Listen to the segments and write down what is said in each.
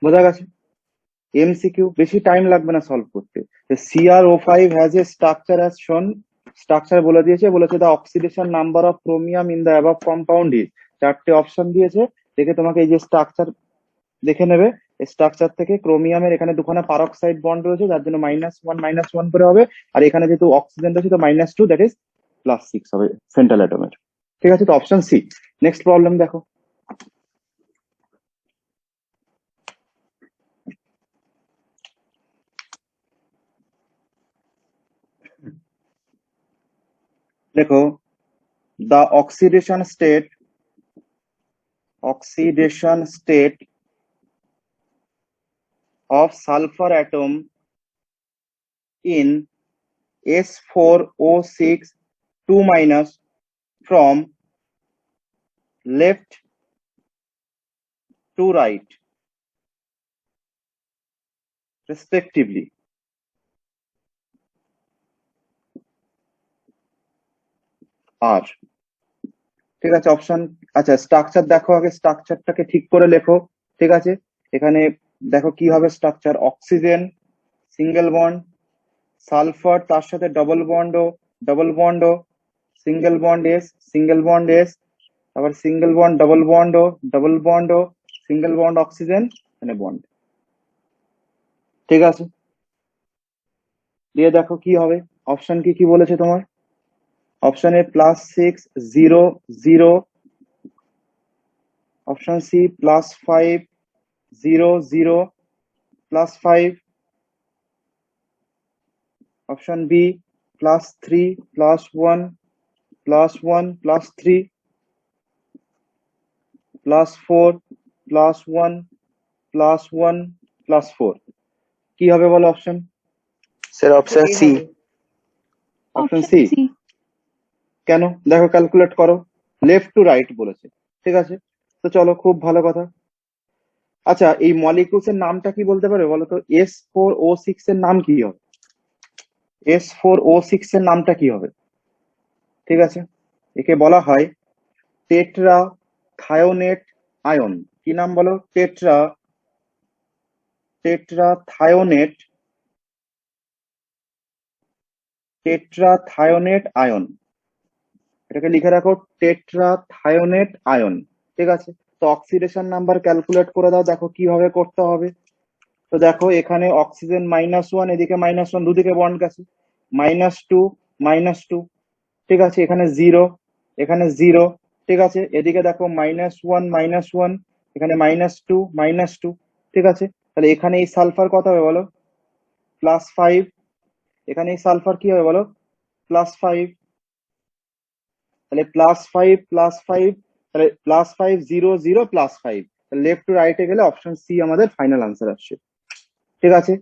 বোঝা গেছে? এমসিকিউ, বেশি টাইম লাগবে না সলভ করতে। CrO5 has a structure as শোন, স্ট্রাকচার বলে দিয়েছে, বলেছে the oxidation number of chromium in the above compound is, চারটে অপশন দিয়েছে, দেখে তোমাকে এই যে স্ট্রাকচার দেখে নেবে। স্ট্রাকচার থেকে ক্রোমিয়ামের এখানে দুখানা পারক্সাইড বন্ড রয়েছে, যার জন্য -1 করে হবে, আর এখানে যেহেতু অক্সিজেন রয়েছে তো -2, দ্যাট ইজ +6 হবে সেন্ট্রাল অ্যাটমের। ঠিক আছে, তো অপশন সি। নেক্সট প্রবলেম দেখো। দেখো, the oxidation state of sulfur atom in S4O6 2- from left to right respectively are, ঠিক আছে অপশন। আচ্ছা, স্ট্রাকচার দেখো, আগে স্ট্রাকচারটাকে ঠিক করে লেখো। ঠিক আছে, এখানে দেখো কি হবে structure. Oxygen single bond, sulphur তার সাথে double bond O single bond S, আবার single bond double bond O single bond oxygen, মানে বন্ড। ঠিক আছে, দিয়ে দেখো কি হবে। অপশন কি কি বলেছে তোমার? Option A +6 0 0, option C +5 0 0 +5, option B +3 +1 +1 +3 +4 +1 +1 +4। কি হবে বলো option? Sir option C. Option C কেন? দেখো ক্যালকুলেট করো, লেফট টু রাইট বলেছে। ঠিক আছে, তো চলো, খুব ভালো কথা। আচ্ছা, এই মলিকিউলস এর নামটা কি বলতে পারবে বলো তো? S4O6 এর নাম কি হবে? S4O6 এর নামটা কি হবে? ঠিক আছে, একে বলা হয় টেট্রা থায়োনেট আয়ন। কি নাম বলো? Tetrathionate ion. এটাকে লিখে রাখো, টেট্রাথায়োনেট আয়ন। ঠিক আছে, তো অক্সিডেশন নাম্বার ক্যালকুলেট করে দাও, দেখো কিভাবে করতে হবে। তো দেখো, এখানে অক্সিজেন -1, এদিকে -1, দুদিকে বন্ড গেছে, -2 -2। ঠিক আছে, এখানে 0, এখানে 0। ঠিক আছে, এদিকে দেখো -1 -1, এখানে -2 -2। ঠিক আছে, তাহলে এখানে এই সালফার কত হবে বলো? +5। এখানে এই সালফার কি হবে বলো? +5। তাহলে +5 তাহলে +5 0 0 +5, লেফট টু রাইটে গেলে অপশন সি আমাদের ফাইনাল আনসার আসছে। ঠিক আছে,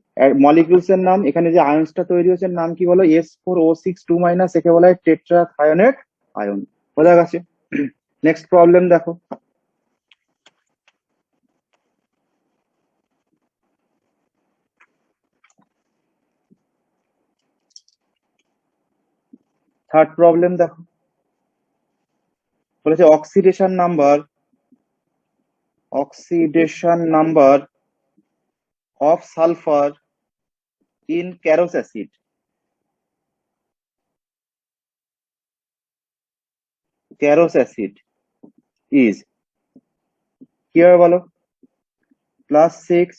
মলিকিউলস এর নাম, এখানে যে আয়নসটা তৈরি হয়েছে নাম কি বলো? S4O6 2-, একে বলা হয় টেট্রাথায়োনেট আয়ন। বোঝা গেছে? নেক্সট প্রবলেম দেখো। থার্ড প্রবলেম দেখো, বলেছে oxidation number of sulphur in Caro's acid. Is কি হবে বলো? +6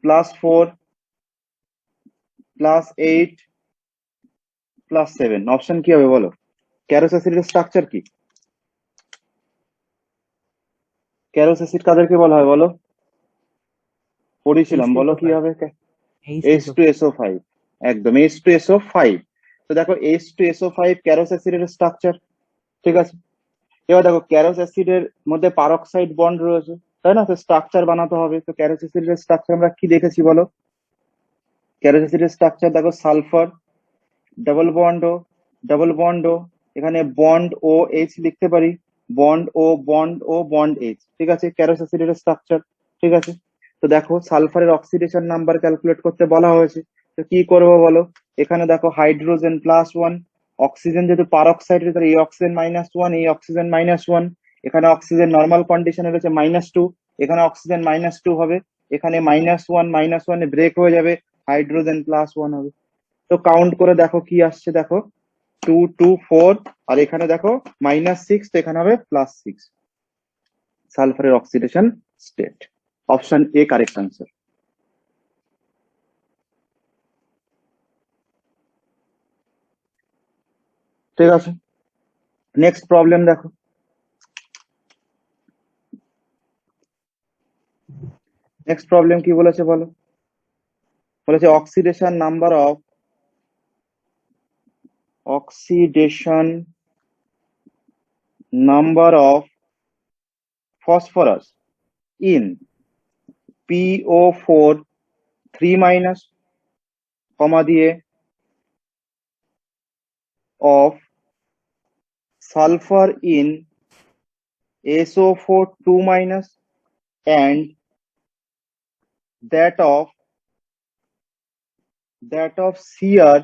+4 +8 +7। অপশন কি হবে বলো? ক্যারোস অ্যাসিডের স্ট্রাকচার কি? ক্যারোস অ্যাসিড কাদেরকে বলা হয় বলো? পড়েছিলাম, বলো কি হবে? H2SO5। একদম, H2SO5। তো দেখো, H2SO5 ক্যারোস অ্যাসিডের স্ট্রাকচার। ঠিক আছে, এবার দেখো ক্যারোস অ্যাসিডের মধ্যে পারক্সাইড বন্ড রয়েছে, তাই না? তো স্ট্রাকচার বানাতে হবে, তো ক্যারোস অ্যাসিডের স্ট্রাকচার আমরা কি দেখেছি বলো? ক্যারোস অ্যাসিডের স্ট্রাকচার দেখো, সালফার ডবল বন্ড ও এখানে বন্ড ও এইচ লিখতে পারি, বন্ড এইচ। ঠিক আছে, ক্যারোস অ্যাসিডের স্ট্রাকচার। ঠিক আছে, তো দেখো সালফারের অক্সিডেশন নাম্বার ক্যালকুলেট করতে বলা হয়েছে, তো কি করবো বলো? এখানে দেখো হাইড্রোজেন +1, অক্সিজেন যেহেতু পারক্সাইড, এই অক্সিজেন -1, এই অক্সিজেন -1, এখানে অক্সিজেন নর্মাল কন্ডিশনে রয়েছে -2, এখানে অক্সিজেন -2 হবে, এখানে -1 ব্রেক হয়ে যাবে, হাইড্রোজেন +1 হবে। তো কাউন্ট করে দেখো কি আসছে, দেখো 2 2 4, আর এখানে দেখো -6, তো এখানে হবে +6, সালফারের oxidation state. Option A correct answer. ঠিক আছে, নেক্সট প্রবলেম দেখো। নেক্সট প্রবলেম কি বলেছে বলো? বলেছে oxidation number of phosphorus in PO4 3- comma দিয়ে of sulfur in SO4 2- and that of Cr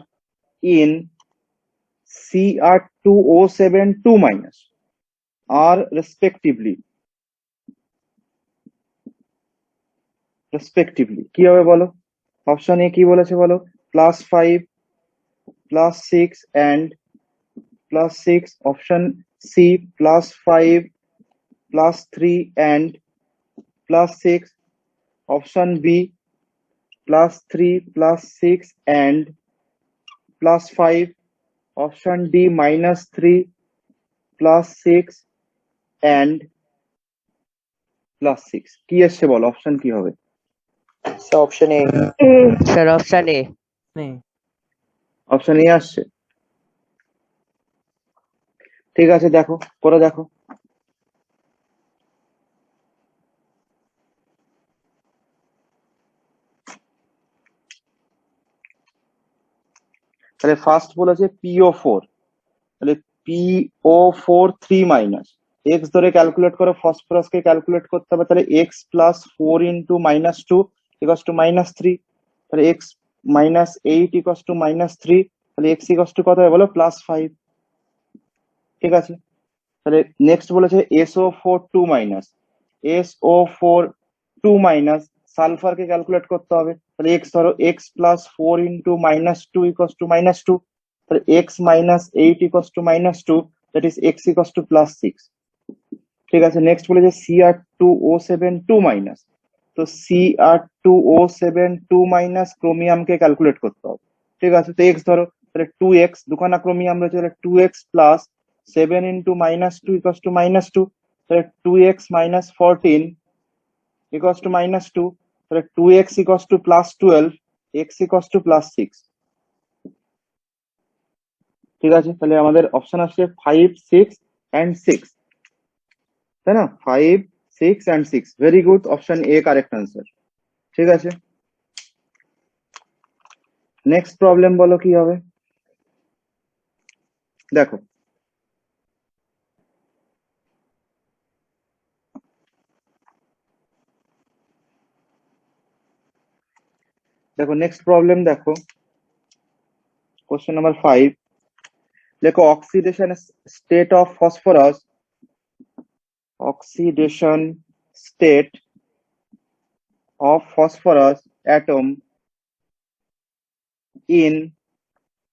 in Cr2O7 2- are respectively কি হবে বলো? অপশন এ কি বলেছে বলো? +5 +6 and +6, option C +5 +3 and +6, option B +3 +6 and +5, option D -3 +6 and +6। কি এসছে বলো, অপশন কি হবে? Sir option A. Sir option A. Option A আসছে। ঠিক আছে, দেখো করে দেখো। তাহলে ফার্স্ট বলেছে PO4, তাহলে PO4 3- এক্স ধরে ক্যালকুলেট করো, ফসফরাসকে ক্যালকুলেট করতে হবে, তাহলে এক্স +4 × -2 = -3, তাহলে এক্স -8 = -3, তাহলে এক্স কত হবে বলো? +5। ঠিক আছে, তাহলে নেক্সট বলেছে SO4 2- SO4 2- সালফারকে ক্যালকুলেট করতে হবে, তাহলে এক্স ধরো, এক্স +4 × -2 = -2, তাহলে এক্স -8 = -2, দ্যাট ইজ এক্স +6। ঠিক আছে, নেক্সট বলেছে Cr2O7 2-, তো Cr2O7 2- ক্রোমিয়ামকে ক্যালকুলেট করতে হবে। ঠিক আছে, তো এক্স ধরো, তাহলে 2x, দুখানা ক্রোমিয়াম রয়েছে, তাহলে 2x + 7 × -2 = -2, তাহলে 2x - 14 = -2, তাহলে 2x = +12, x = +6। ঠিক আছে, তাহলে আমাদের অপশন আসছে 5 6 and 6, তাই না? 5 6 and 6, very good, option A correct answer. ঠিক আছে, নেক্সট প্রবলেম বলো কি হবে? দেখো, নেক্সট প্রবলেম দেখো, কোশ্চেন নাম্বার 5। দেখো oxidation state of phosphorus, oxidation state of phosphorus atom in,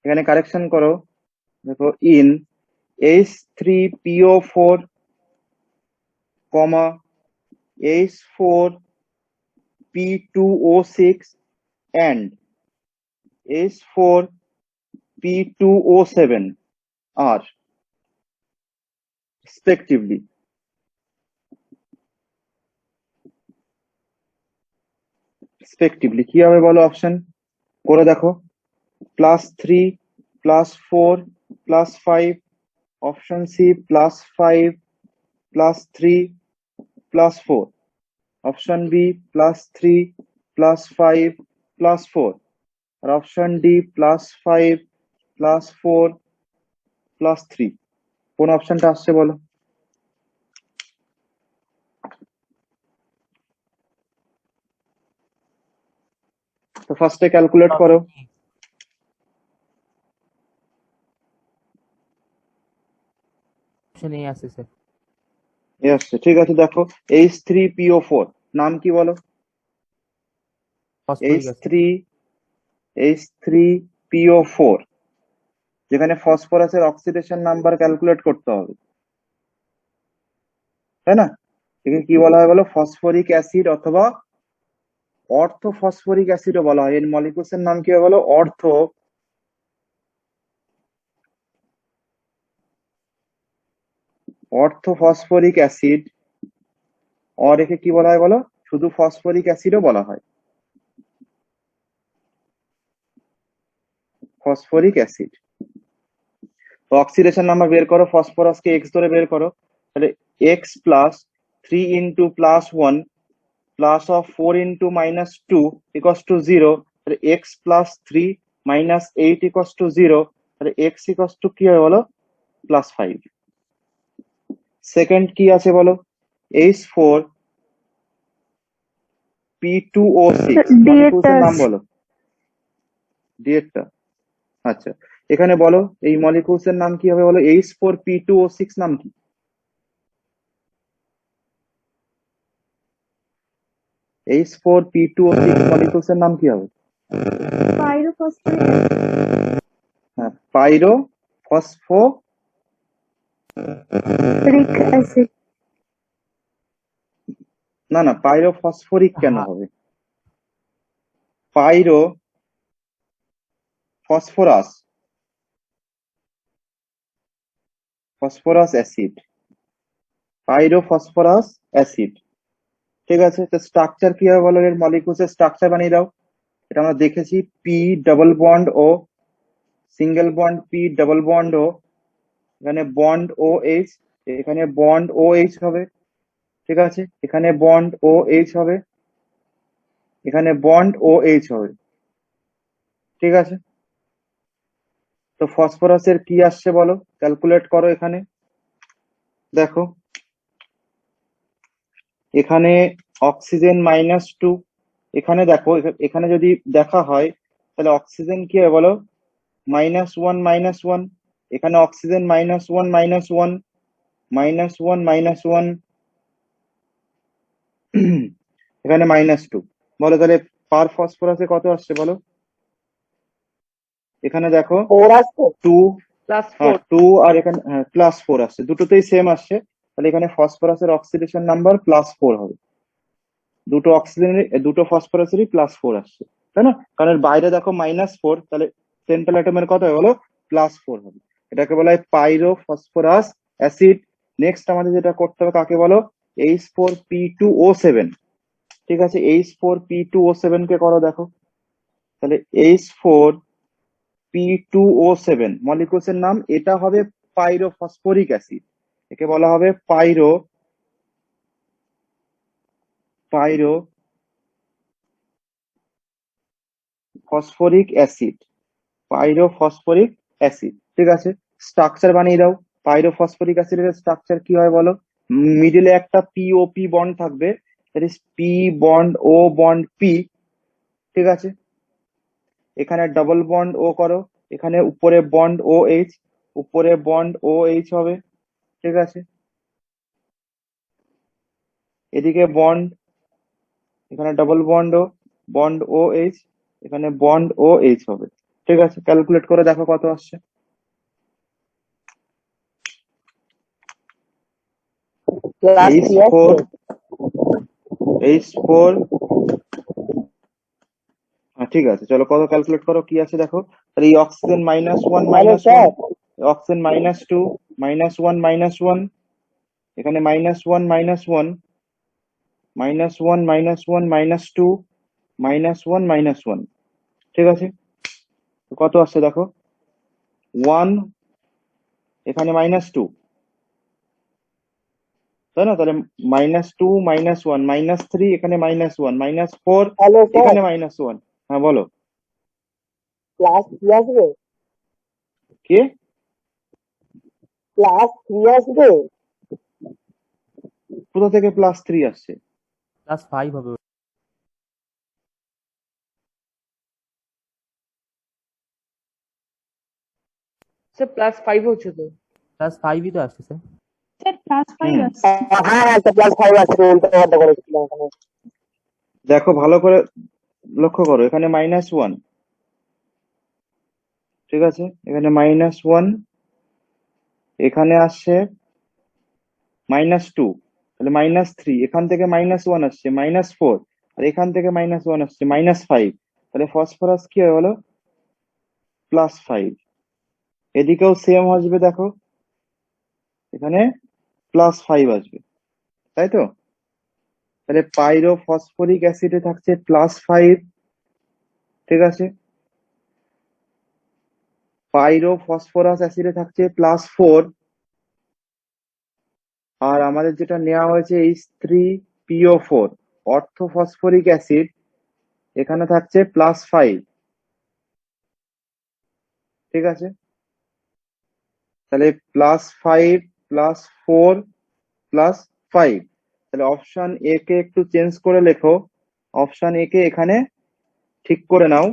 এখানে কারেকশন করো, দেখো in H3PO4, H4P2O6 and H4P2O7 are respectively কি হবে বলো? অপশন করে দেখো, +3 +4 +5, অপশন সি +5 +3 +4, অপশন বি +3 +5 +4, আর অপশন ডি +5 +4 +3। কোন অপশনটা আসছে বলো? তো ফার্স্টে ক্যালকুলেট করো। অপশন এ আছে স্যার। এ আসছে, ঠিক আছে। দেখো H3PO4 নাম কি বলো? Phosphoric acid. H3PO4, যেখানে ফসফরাসের অক্সিডেশন নাম্বার ক্যালকুলেট করতে হবে, তাই না? একে কি বলা হয় বলো? ফসফরিক অ্যাসিড অথবা অর্থ ফসফরিক অ্যাসিডও বলা হয়। এর মলিকুলসের নাম কি হয় বলো? অর্থ ফসফরিক অ্যাসিড। অর একে কি বলা হয় বলো? শুধু ফসফরিক অ্যাসিডও বলা হয়, ফসফরিক অ্যাসিড। তো অক্সিডেশন নাম্বার বের করো, ফসফরাসকে এক্স ধরে বের করো। তাহলে এক্স প্লাস 3 × +1 প্লাস অফ 4 × -2 = 0। তাহলে এক্স প্লাস 3 - 8 = 0। তাহলে এক্স কি হয় বলো? +5। সেকেন্ড কি আছে বলো? H4P2O6 মলিকুলসের নাম বলো। ডিএটটা, আচ্ছা। এখানে বলো এই মলিকুলসের নাম কি হবে বলো? H4P2O6 নাম কি? H4P2O6 মলিকুলসের নাম কি হবে? হ্যাঁ, না পাইরোফসফরিক কেন হবে? Phosphorous acid, pyrophosphorous acid. ঠিক আছে, তো স্ট্রাকচার কি হবে বলো? এর মলিকুলসের স্ট্রাকচার বানিয়ে দাও। এটা আমরা দেখেছি, P double bond O single bond, P double bond O, এখানে বন্ড ও এইচ, এখানে বন্ড ও এইচ হবে। ঠিক আছে, এখানে বন্ড ও এইচ হবে, এখানে বন্ড ও এইচ হবে। ঠিক আছে, তো ফসফরাসের কি আসছে বলো? ক্যালকুলেট করো। এখানে দেখো, এখানে অক্সিজেন -2। এখানে দেখো, এখানে যদি দেখা হয় তাহলে অক্সিজেন কি হয় বলো? -1 -1। এখানে অক্সিজেন -1 -1 -1 -1, এখানে -2। বলো তাহলে পার ফসফরাসে কত আসছে বলো? এখানে দেখো 4 আসছে। 2, +4 হ্যাঁ 2, আর এখানে হ্যাঁ +4 আসছে, দুটোতেই সেম আসছে। তাহলে এখানে ফসফরাসের অক্সিডেশন নাম্বার +4 হবে। দুটো ফসফরাসেরই +4 আসছে, তাই না? কারণ এর বাইরে দেখো -4, তাহলে সেন্ট্রাল অ্যাটমের কত হয় বলো? +4 হবে। এটাকে বলা হয় পাইরোফসফরাস অ্যাসিড। নেক্সট আমাদের যেটা করতে হবে কাকে বলো? H4P2O7। ঠিক আছে, H4P2O7 কে করো দেখো। তাহলে H4P2O7 মলিকুলসের নাম, এটা হবে পাইরোফসফরিক অ্যাসিড। একে বলা হবে পাইরোফসফরিক অ্যাসিড, পাইরোফসফরিক অ্যাসিড। ঠিক আছে, স্ট্রাকচার বানিয়ে দাও। পাইরোফসফরিক অ্যাসিডের স্ট্রাকচার কি হয় বলো? মিডিলে একটা POP বন্ড থাকবে, that is P bond O bond P. ঠিক আছে, এখানে ডাবল বন্ড ও করো, এখানে উপরে বন্ড ও এইচ, উপরে বন্ড ও এইচ হবে। ঠিক আছে, এদিকে বন্ড, এখানে ডাবল বন্ড ও এইচ, এখানে বন্ড ও এইচ হবে। ঠিক আছে, ক্যালকুলেট করে দেখো কত আসছে। প্লাস এইচ 3 ফোর আসছে। H4, হ্যাঁ ঠিক আছে, চলো কত ক্যালকুলেট করো কি আছে দেখো। তাহলে এই অক্সিজেন -1 হ্যালো -1, স্যার। অক্সিজেন -2 -1 -1, এখানে -1 -1 -1 -1 -2 -1 -1। ঠিক আছে, তো কত আসছে দেখো? 1, এখানে -2, তাই না? তাহলে -2 -1 -3, এখানে -1 -4, হ্যালো স্যার, এখানে -1। হ্যাঁ বলো, প্লাস 3 আসবে। কে? প্লাস 3 আসবে। কোথা থেকে +3 আসছে? +5 হবে। স্যার +5 হচ্ছে তো। +5ই তো আসছে স্যার। স্যার প্লাস ফাইভ হুম। আছে। হ্যাঁ একটা +5 আছে, উল্টো পাল্টা করেছিলাম ওখানে। দেখো ভালো করে লক্ষ্য করো, এখানে -1, ঠিক আছে, এখানে -1, এখানে আসছে -2, তাহলে -3, এখান থেকে -1 আসছে -4, আর এখান থেকে -1 আসছে -5, তাহলে ফসফরাস কি হয় বলো, +5। এদিকেও সেম আসবে, দেখো এখানে +5 আসবে, তাই তো? তাহলে পাইরোফসফরিক অ্যাসিডে থাকছে +5, ঠিক আছে, পাইরোফসফরাস অ্যাসিডে থাকছে +4, আর আমাদের যেটা নেওয়া হয়েছে H3PO4 অর্থোফসফরিক অ্যাসিড, এখানে থাকছে +5, ঠিক আছে। তাহলে +5 +4 +5, তাহলে অপশন এ কে একটু চেঞ্জ করে লেখো, অপশন এ কে এখানে ঠিক করে নাও,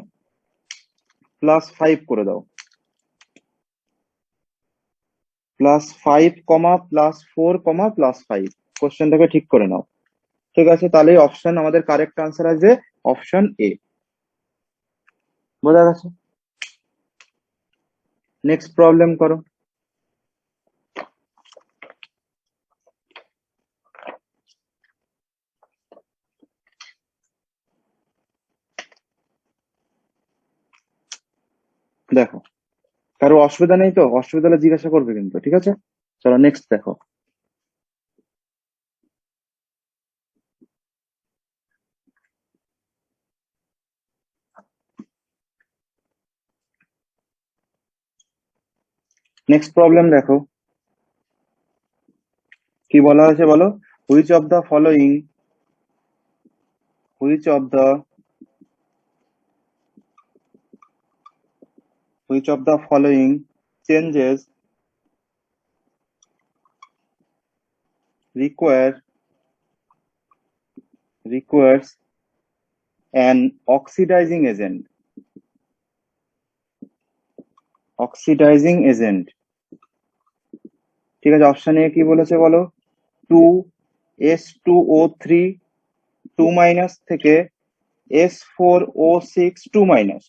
+5 করে দাও, +5, +4, +5, কোশ্চেনটাকে ঠিক করে নাও, ঠিক আছে। তাহলে অপশন আমাদের কারেক্ট আনসার আসবে অপশন এ। বোঝা গেছে? নেক্সট প্রবলেম করো। দেখো কারো অসুবিধা নেই তো? অসুবিধা হলে জিজ্ঞাসা করবে কিন্তু, ঠিক আছে। চলো নেক্সট দেখো। নেক্সট প্রবলেম দেখো, কি বলা হয়েছে বলো, which of the following, which of the which of the following changes requires an oxidizing agent, oxidizing agent, ঠিক আছে। অপশন এ কি বলেছে বলো, 2S2O3 2- থেকে S4O6 2-।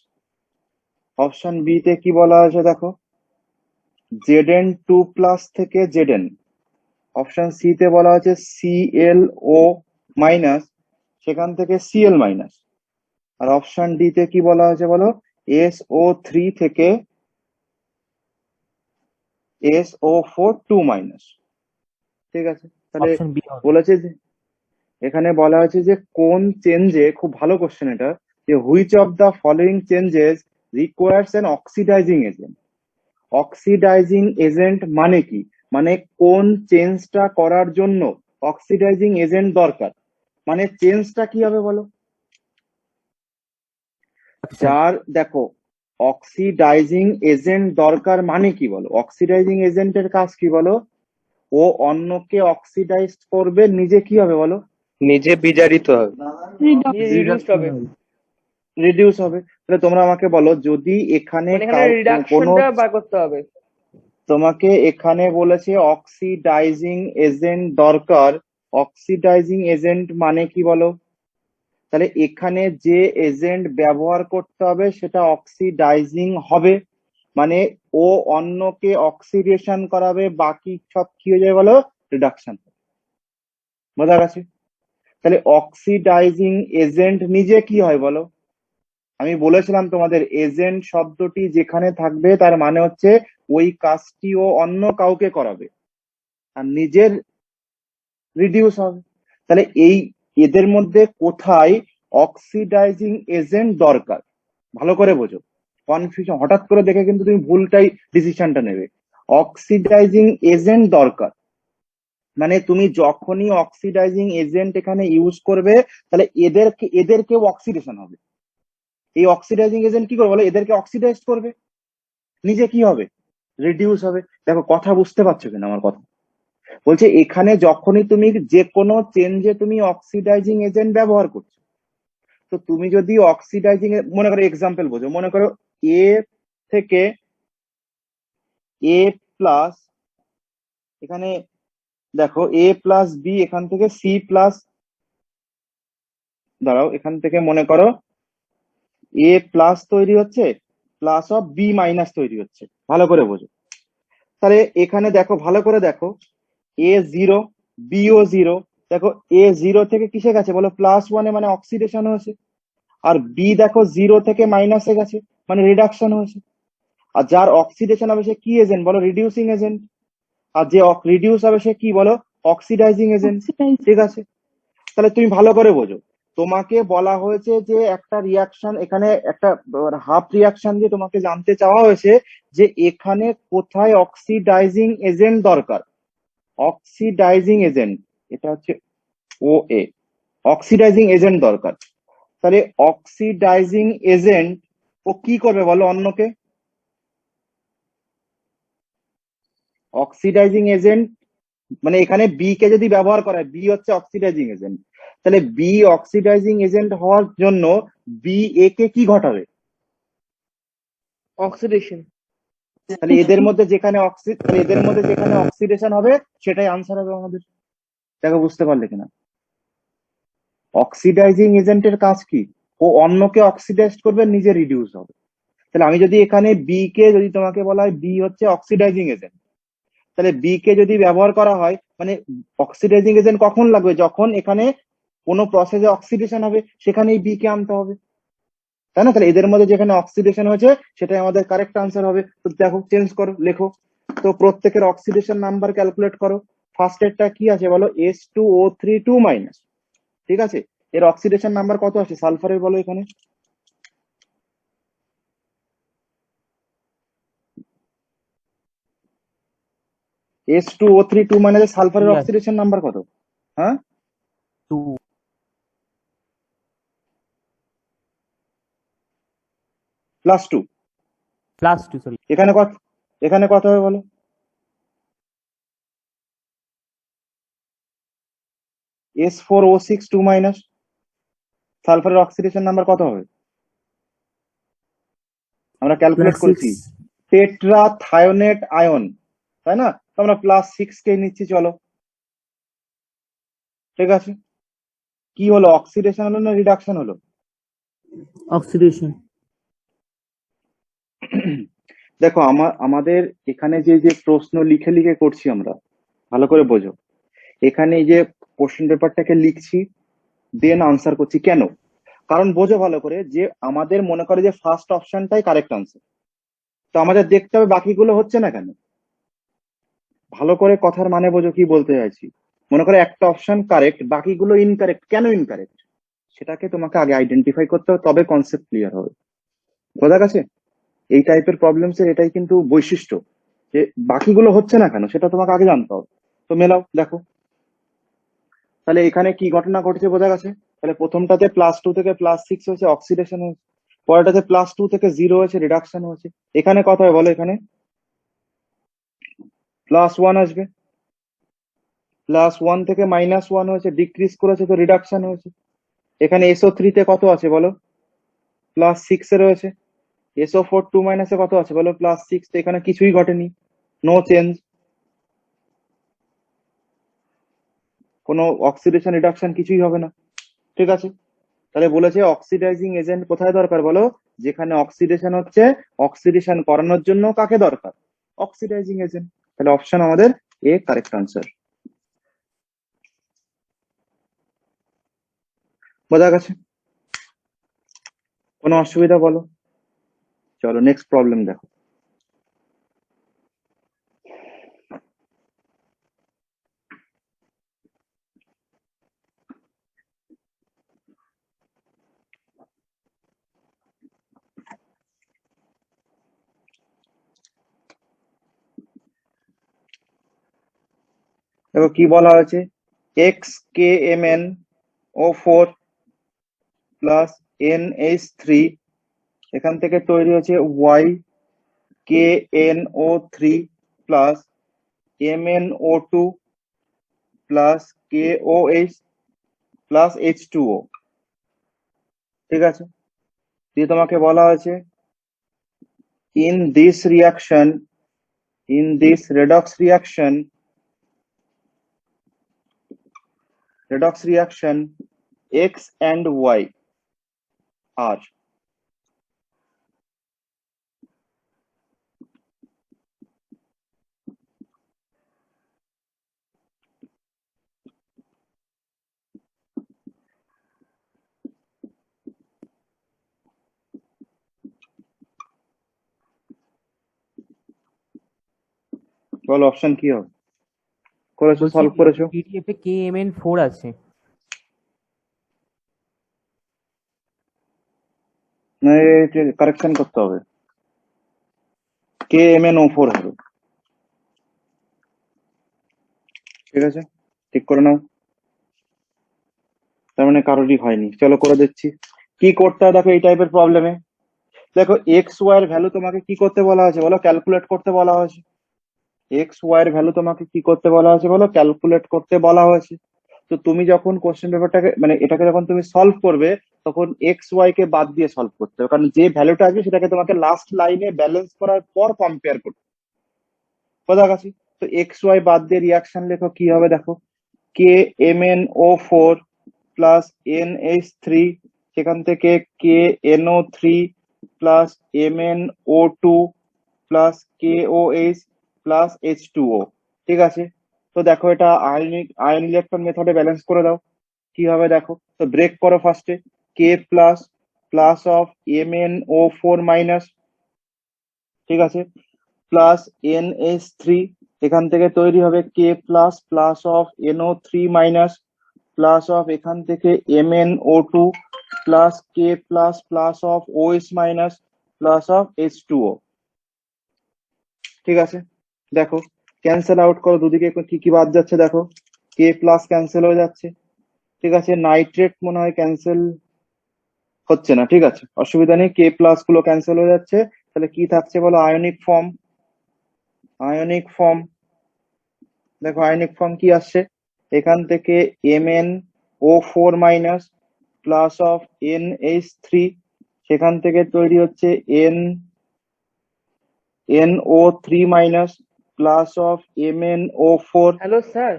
অপশন বি তে কি বলা হয়েছে দেখো, Zn2+ থেকে Zn। অপশন সি তে বলা হয়েছে ClO-, সেখান থেকে Cl-। আর অপশন ডি তে কি বলা হয়েছে বলো, SO3 থেকে SO4 2-। ঠিক আছে, তাহলে অপশন বি হবে। বলেছে যে, এখানে বলা হয়েছে যে কোন চেঞ্জে, খুব ভালো কোশ্চেন এটা, যে which of the following changes requires an oxidising agent. Oxidising agent মানে কি, মানে কোন চেঞ্জটা করার জন্য অক্সিডাইজিং এজেন্ট দরকার, মানে চেঞ্জটা কি হবে বলো। যার দেখো অক্সিডাইজিং এজেন্ট দরকার মানে কি বলো, অক্সিডাইজিং এজেন্টের কাজ কি বলো, ও অন্যকে অক্সিডাইজ করবে, নিজে কি হবে বলো, নিজে বিজারিত হবে, রিডাক্স রিডিউস হবে, রিডিউস হবে। তাহলে তোমরা আমাকে বলো, যদি এখানে মানে এখানে কোনো, রিডাকশনটা বার করতে হবে। তোমাকে এখানে বলেছে অক্সিডাইজিং এজেন্ট দরকার, অক্সিডাইজিং এজেন্ট মানে কি বলো, তাহলে এখানে যে এজেন্ট ব্যবহার করতে হবে সেটা অক্সিডাইজিং হবে, মানে ও অন্যকে অক্সিডেশন করাবে, বাকি সব কি হয়ে যাবে বলো, রিডাকশন। বোঝা গেছে? তাহলে অক্সিডাইজিং এজেন্ট নিজে কি হয় বলো, আমি বলেছিলাম তোমাদের এজেন্ট শব্দটি যেখানে থাকবে তার মানে হচ্ছে ওই কাজটি ও অন্য কাউকে করাবে, আর নিজের রিডিউস হবে। তাহলে এই এদের মধ্যে কোথায় অক্সিডাইজিং এজেন্ট দরকার, ভালো করে বোঝো, কনফিউশন হঠাৎ করে দেখে কিন্তু তুমি ভুলটাই ডিসিশনটা নেবে। অক্সিডাইজিং এজেন্ট দরকার মানে তুমি যখনই অক্সিডাইজিং এজেন্ট এখানে ইউজ করবে, তাহলে এদেরকেও অক্সিডেশন হবে। এই অক্সিডাইজিং এজেন্ট কি করবে বলো, এদেরকে অক্সিডাইজ করবে, নিজে কি হবে, রিডিউস হবে। দেখো কথা বুঝতে পারছো কিনা আমার কথা, বলছে এখানে যখনই তুমি যে কোনো চেঞ্জে তুমি অক্সিডাইজিং এজেন্ট ব্যবহার করছো, তো তুমি যদি অক্সিডাইজিং, মনে করো এক্সাম্পল বোঝো, মনে করো এ থেকে A+, এখানে দেখো এ প্লাস বি এখান থেকে সি প্লাস, দাঁড়াও এখান থেকে মনে করো এ প্লাস তৈরি হচ্ছে, প্লাস অফ বি মাইনাস তৈরি হচ্ছে, ভালো করে বোঝো। তাহলে এখানে দেখো ভালো করে দেখো, এ জিরো, বিও জিরো। দেখো এ জিরো থেকে কিসে গেছে বলো, প্লাস ওয়ানে, মানে অক্সিডেশন হয়েছে। আর বি দেখো জিরো থেকে মাইনাসে গেছে, মানে রিডাকশন হয়েছে। আর যার অক্সিডেশন হবে সে কি এজেন্ট বলো, রিডিউসিং এজেন্ট। আর যে রিডিউস হবে সে কি বলো, অক্সিডাইজিং এজেন্ট। ঠিক আছে, তাহলে তুমি ভালো করে বোঝো। তোমাকে বলা হয়েছে যে একটা রিয়াকশন, এখানে একটা হাফ রিয়াকশন দিয়ে তোমাকে জানতে চাওয়া হয়েছে যে এখানে কোথায় অক্সিডাইজিং এজেন্ট দরকার। অক্সিডাইজিং এজেন্ট, এটা হচ্ছে ও এ, অক্সিডাইজিং এজেন্ট দরকার। তাহলে অক্সিডাইজিং এজেন্ট ও কি করবে বলো অন্যকে, অক্সিডাইজিং এজেন্ট মানে এখানে বি কে যদি ব্যবহার করা হয়, বি হচ্ছে অক্সিডাইজিং এজেন্ট, তাহলে বি অক্সিডাইজিং এজেন্ট হওয়ার জন্য বি এ কে কি ঘটাবে, অক্সিডেশন। তাহলে এদের মধ্যে যেখানে অক্সিডেশন হবে সেটাই আনসার হবে আমাদের। দেখো বুঝতে পারলে কিনা, অক্সিডাইজিং এজেন্টের কাজ কি, ও অন্যকে অক্সিডাইজ করবে, নিজে রিডিউস হবে। তাহলে আমি যদি এখানে বি কে, যদি তোমাকে বলা হয় বি হচ্ছে অক্সিডাইজিং এজেন্ট, তাহলে বি কে যদি ব্যবহার করা হয়, মানে অক্সিডাইজিং এজেন্ট কখন লাগবে, যখন এখানে কোনো প্রসেসে অক্সিডেশন হবে সেখানেই বি কে আনতে হবে, তাই না? তাহলে এদের মধ্যে যেখানে অক্সিডেশন হয়েছে সেটাই আমাদের কারেক্ট আনসার হবে। তো দেখো চেঞ্জ করো, লেখো। তো প্রত্যেকের অক্সিডেশন নাম্বার ক্যালকুলেট করো। ফার্স্ট এরটা কি আছে বলো, S2O3 2-। ঠিক আছে, এর অক্সিডেশন নাম্বার কত আছে সালফারের বলো এখানে, S2O3 2 মানে সালফারের অক্সিডেশন নাম্বার কত? হ্যাঁ, 2 +2। +2 সরি। এখানে কত হবে বলো, S4O6 2-। সালফারের অক্সিডেশন নাম্বার কত হবে, আমরা ক্যালকুলেট করেছি, টেট্রা থায়োনেট আয়ন, তাই না? তো আমরা +6 কে নিচ্ছি, চলো। ঠিক আছে, কি হলো, অক্সিডেশন হলো না রিডাকশন হলো? অক্সিডেশন। দেখো আমাদের এখানে যে যে প্রশ্ন লিখে লিখে করছি আমরা, ভালো করে বোঝো। এখানে এই যে কোশ্চেন পেপারটাকে লিখছি, দেন আনসার করছি, কেন? কারণ বোঝো ভালো করে, যে আমাদের মনে করে যে ফার্স্ট অপশনটাই কারেক্ট আনসার, তো আমাদের দেখতে হবে বাকিগুলো হচ্ছে না কেন। ভালো করে কথার মানে বোঝো কি বলতে চাইছি। মনে করে একটা অপশন কারেক্ট, বাকিগুলো ইনকারেক্ট, কেন ইনকারেক্ট সেটাকে তোমাকে আগে আইডেন্টিফাই করতে হবে, তবে কনসেপ্ট ক্লিয়ার হবে। বোঝা গেছে? এই টাইপের প্রবলেমস এর এটাই কিন্তু বৈশিষ্ট্য, যে বাকিগুলো হচ্ছে না কেন সেটা তোমাকে আগে জানতে হবে। তো মেলাও, দেখো তাহলে এখানে কি ঘটনা ঘটেছে বোঝা গেছে। তাহলে প্রথমটাতে +2 থেকে +6 হয়েছে, অক্সিডেশন হয়েছে। পরেরটাতে +2 থেকে 0 হয়েছে, রিডাকশন হয়েছে। এখানে কত হয় বলো, এখানে +1 আসবে, +1 থেকে -1 হয়েছে, ডিক্রিজ করেছে, তো রিডাকশন হয়েছে। এখানে SO3 তে কত আছে বলো, +6 এ রয়েছে। SO4 2- এ কত আছে বলো, +6। তো এখানে কিছুই ঘটেনি, নো চেঞ্জ, কোনো অক্সিডেশন রিডাকশন কিছুই হবে না। ঠিক আছে, তাহলে বলেছে অক্সিডাইজিং এজেন্ট কোথায় দরকার বলো, যেখানে অক্সিডেশন হচ্ছে, অক্সিডেশন করানোর জন্য কাকে দরকার, অক্সিডাইজিং এজেন্ট। তাহলে অপশন আমাদের এ কারেক্ট আনসার। বোঝা গেছে? কোনো অসুবিধা বলো? চলো নেক্সট প্রবলেম দেখো। দেখো কি বলা হয়েছে, XKMnO4 + NH3, এখান থেকে তৈরি হচ্ছে YKNO3 + MnO2 + KOH + H2O। ঠিক আছে, দিয়ে তোমাকে বলা হয়েছে in this redox reaction redox reaction X and Y are বলো অপশন কি হবে? করেছো, বলছি সলভ করেছো? পিডিএফ এ KMN4 আছে। না, কারেকশন করতে হবে, KMnO4 হবে। ঠিক আছে, ঠিক করে নাও। তার মানে কারোরই হয়নি, চলো করে দিচ্ছি। কি করতে হয় দেখো এই টাইপের প্রবলেমে। দেখো এক্স ওয়াই এর ভ্যালু তোমাকে কি করতে বলা হয়েছে বলো? ক্যালকুলেট করতে বলা হয়েছে। এক্স ওয়াই এর ভ্যালু তোমাকে কি করতে বলা হয়েছে বলো? ক্যালকুলেট করতে বলা হয়েছে। তো তুমি যখন কোশ্চেন পেপারটাকে মানে এটাকে যখন তুমি সলভ করবে, তখন এক্স ওয়াই কে বাদ দিয়ে সলভ করতে হবে, কারণ যে ভ্যালুটা আসবে সেটাকে তোমাকে লাস্ট লাইনে ব্যালেন্স করার পর কম্পেয়ার করতে হবে। বোঝা গেছে? তো এক্স ওয়াই বাদ দিয়ে রিয়াকশন লেখো, কি হবে দেখো। KMnO4 প্লাস NH3, সেখান থেকে KNO3 plus MnO2 plus KOH plus H2O। ঠিক আছে, তো দেখো এটা আয়ন ইলেকট্রন মেথডে ব্যালেন্স করে দাও। কি হবে দেখো, তো ব্রেক করো ফার্স্টে। K plus plus of MnO4 minus, ঠিক আছে, প্লাস NH3, এখান থেকে তৈরি হবে K plus plus of NO3 minus plus of এখান থেকে MnO2 plus K plus plus of OH minus plus of H2O। ঠিক আছে, দেখো ক্যান্সেল আউট করো, দুদিকে কি কি বাদ যাচ্ছে দেখো। K প্লাস ক্যান্সেল হয়ে যাচ্ছে। ঠিক আছে, নাইট্রেট মনে হয় ক্যান্সেল হচ্ছে না, ঠিক আছে অসুবিধা নেই, K প্লাস গুলো ক্যান্সেল হয়ে যাচ্ছে। তাহলে কি থাকছে বলো? Ionic form. আয়নিক ফর্ম, দেখো আয়নিক ফর্ম কি আসছে, এখান থেকে MnO4 minus plus of NH3, সেখান থেকে তৈরি হচ্ছে NO3 minus plus of MnO4 hello sir.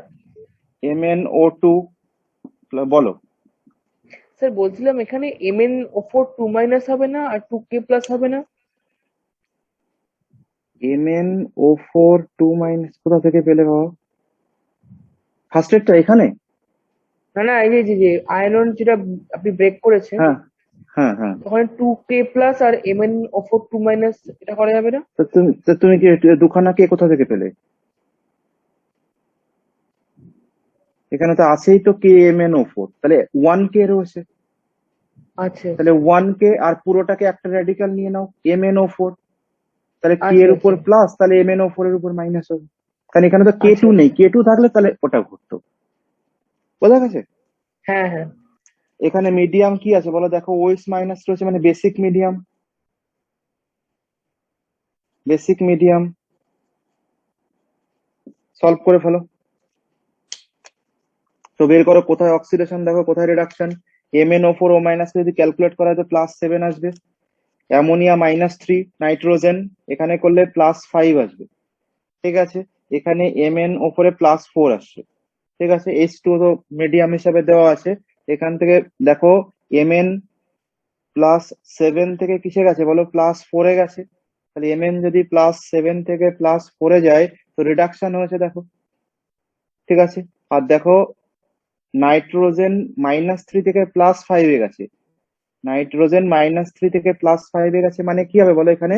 MnO2। বলো। স্যার বলছিলাম এখানে MnO4 2 মাইনাস হবে না আর 2K প্লাস হবে না? MnO4 2 মাইনাস কোথা থেকে পেলে বাবা? ফার্স্টেরটা এখানে? না না, এই যে যে আয়রন যেটা আপনি ব্রেক করেছেন, হ্যাঁ হ্যাঁ হ্যাঁ। ওখানে 2K প্লাস আর MnO4 2 মাইনাস, এটা করা যাবে না? তো তুমি কি দুখানা কে কোথা থেকে পেলে? এখানে তো আছেই তো KMnO4, তাহলে 1K রয়েছে। আচ্ছা তাহলে 1K আর পুরোটাকে একটা রেডিকাল নিয়ে নাও MnO4, তাহলে K আচ্ছা এর উপর আচ্ছা প্লাস, তাহলে MnO4 এর উপর মাইনাস হবে। কারণ এখানে তো K2 আচ্ছা নেই, আচ্ছা। K2 থাকলে তাহলে ওটা ঘটতো। বোঝা গেছে? হ্যাঁ হ্যাঁ। এখানে মিডিয়াম কি আছে বলো দেখো, ওএস মাইনাস রয়েছে মানে basic medium. Basic medium solve করে ফেলো। তো বের করো কোথায় অক্সিডেশন, দেখো কোথায় রিডাকশন। MnO4 ও মাইনাস যদি ক্যালকুলেট করা হয় তো +7 আসবে। অ্যামোনিয়া -3, নাইট্রোজেন এখানে করলে +5 আসবে। ঠিক আছে, এখানে MnO4 এ +4 আসছে। ঠিক আছে, H2 তো মিডিয়াম হিসাবে দেওয়া আছে। এখান থেকে দেখো Mn +7 থেকে কিসে গেছে বলো? +4 এ গেছে। তাহলে Mn যদি +7 থেকে +4 এ যায় তো রিডাকশন হয়েছে দেখো। ঠিক আছে, আর দেখো নাইট্রোজেন -3 থেকে +5 এ গেছে। নাইট্রোজেন -3 থেকে +5 এ গেছে মানে কি হবে বলো এখানে?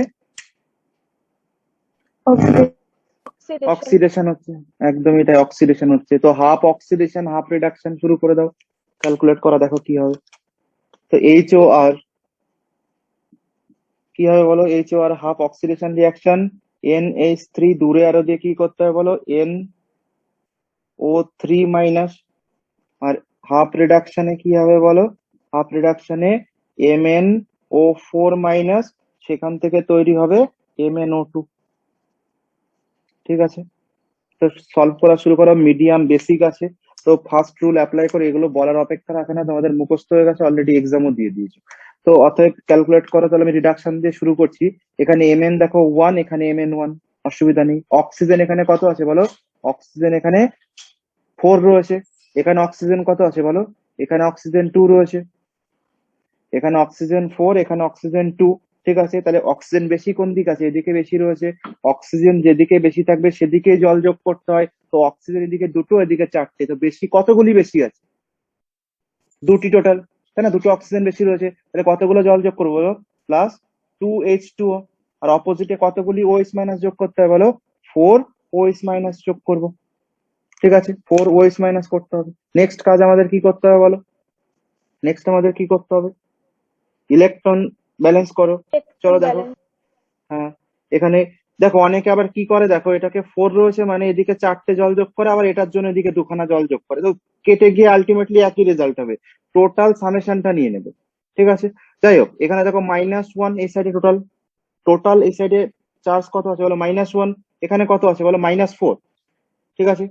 অক্সিডেশন। অক্সিডেশন হচ্ছে। একদমই তাই, অক্সিডেশন হচ্ছে। তো হাফ অক্সিডেশন হাফ রিডাকশন শুরু করে দাও, ক্যালকুলেট করা দেখো কি হবে। তো HOR কি হবে বলো? HOR half oxidation reaction, NH3 দূরে আরো দিয়ে কি করতে হবে বলো? NO3 minus. আর হাফ রিডাকশনে কি হবে বলো? হাফ রিডাকশনে MnO4 মাইনাস, সেখান থেকে তৈরি হবে MnO2। ঠিক আছে, তো সলভ করা শুরু করো। মিডিয়াম বেসিক আছে, তো ফার্স্ট রুল অ্যাপ্লাই করে, এগুলো বলার অপেক্ষা রাখে না, তোমাদের মুখস্থ হয়ে গেছে, অলরেডি এক্সামও দিয়ে দিয়েছো। তো অতএব ক্যালকুলেট করো, তাহলে আমি রিডাকশন দিয়ে শুরু করছি। এখানে Mn দেখো 1, এখানে Mn1, অসুবিধা নেই। অক্সিজেন এখানে কত আছে বলো? অক্সিজেন এখানে 4 রয়েছে, এখানে অক্সিজেন কত আছে বলো? এখানে অক্সিজেন 2 রয়েছে, এখানে অক্সিজেন 4, এখানে অক্সিজেন 2। ঠিক আছে, তাহলে অক্সিজেন বেশি কোন দিক আছে? এদিকে বেশি রয়েছে। অক্সিজেন যেদিকে বেশি থাকবে সেদিকে জল যোগ করতে হয়। তো অক্সিজেন এদিকে দুটো, এদিকে চারটে, তো বেশি কতগুলি বেশি আছে? দুটি টোটাল, তাই না? দুটো অক্সিজেন বেশি রয়েছে, তাহলে কতগুলো জল যোগ করবো বলো? +2H2O। আর অপোজিটে কতগুলি OH মাইনাস যোগ করতে হবে বলো? 4 OH মাইনাস যোগ করবো। ঠিক আছে, 4 OH মাইনাস করতে হবে। নেক্সট কাজ আমাদের কি করতে হবে বলো? নেক্সট আমাদের কি করতে হবে? ইলেকট্রন ব্যালেন্স করো। চলো দেখো। হ্যাঁ, এখানে দেখো অনেকে আবার কি করে, দেখো এটাকে 4 রয়েছে মানে এদিকে চারটে জল যোগ করে, আবার এটার জন্য এদিকে দুখানা জল যোগ করে, তো কেটে গিয়ে আলটিমেটলি একই রেজাল্ট হবে। টোটাল সামেশনটা নিয়ে নেবে। ঠিক আছে, যাই হোক, এখানে দেখো -1 এই সাইডে টোটাল, টোটাল এই সাইডে চার্জ কত আছে বলো? -1। এখানে কত আছে বলো? -4। ঠিক আছে,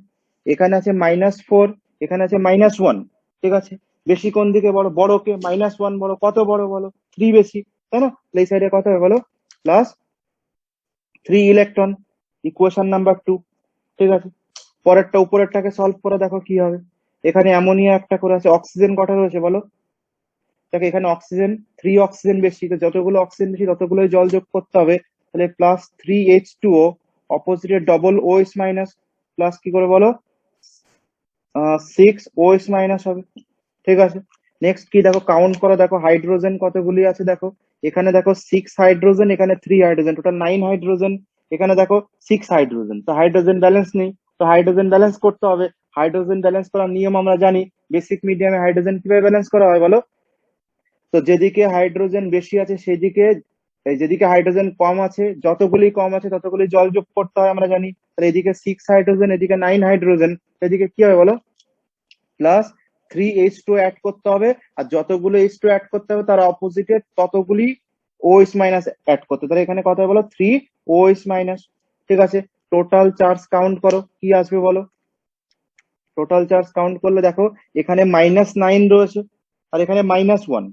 এখানে আছে -4, এখানে আছে -1। ঠিক আছে, বেশি কোন দিকে বলো? বড় কে? -1 বড়। কত বড় বলো? 3 বেশি, তাই না? তাহলে এই সাইডে কত হবে বলো? +3 ইলেকট্রন, ইকুয়েশন নাম্বার 2। ঠিক আছে, পরেরটা উপরেরটাকে সলভ করে দেখো কি হবে। এখানে অ্যামোনিয়া একটা করে আছে, অক্সিজেন কটা রয়েছে বলো? দেখো এখানে অক্সিজেন 3, অক্সিজেন বেশি, তো যতগুলো অক্সিজেন বেশি ততগুলোই জল যোগ করতে হবে। তাহলে +3H2O, অপোজিটে ডবল OH মাইনাস, প্লাস কি করে বলো? 6 OH মাইনাস হবে। ঠিক আছে, নেক্সট কি দেখো, কাউন্ট করো, দেখো হাইড্রোজেন কতগুলি আছে দেখো। এখানে দেখো 6 হাইড্রোজেন, এখানে 3 হাইড্রোজেন, টোটাল 9 হাইড্রোজেন। এখানে দেখো 6 হাইড্রোজেন, তো হাইড্রোজেন ব্যালেন্স নেই, তো হাইড্রোজেন ব্যালেন্স করতে হবে। হাইড্রোজেন ব্যালেন্স করার নিয়ম আমরা জানি, বেসিক মিডিয়ামে হাইড্রোজেন কিভাবে ব্যালেন্স করা হয় বলো? তো যেদিকে হাইড্রোজেন বেশি আছে সেদিকে, এই যেদিকে হাইড্রোজেন কম আছে, যতগুলি কম আছে ততগুলি জল যোগ করতে হয় আমরা জানি। তাহলে এদিকে 6 হাইড্রোজেন, এদিকে 9 হাইড্রোজেন, এদিকে কি হবে বলো? +3H2 অ্যাড করতে হবে। আর যতগুলো H2 অ্যাড করতে হবে তার অপোজিটে ততগুলি OH মাইনাস অ্যাড করতে হবে। তাহলে এখানে কত হবে বলো? 3 OH মাইনাস। ঠিক আছে, টোটাল চার্জ কাউন্ট করো কি আসবে বলো? টোটাল চার্জ কাউন্ট করলে দেখো এখানে -9 রয়েছে, আর এখানে -1,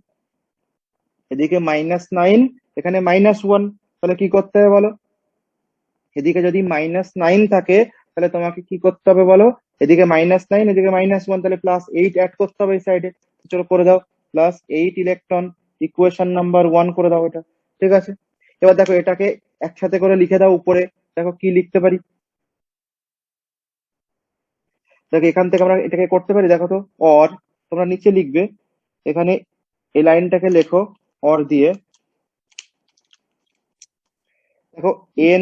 এদিকে -9, এখানে -1। তাহলে কি করতে হবে বলো? এদিকে যদি -9 থাকে তাহলে তোমাকে কি করতে হবে বলো? এদিকে -9, এদিকে -1, তাহলে +8 অ্যাড করতে হবে এই সাইডে। চলো করে দাও, +8 ইলেকট্রন, ইকুয়েশন নাম্বার 1 করে দাও এটা। ঠিক আছে, এবার দেখো এটাকে একসাথে করে লিখে দাও উপরে। দেখো কি লিখতে পারি, দেখো এখান থেকে আমরা এটাকে করতে পারি, দেখো তো। অর, তোমরা নিচে লিখবে, এখানে এই লাইনটাকে লেখো অর দিয়ে। দেখো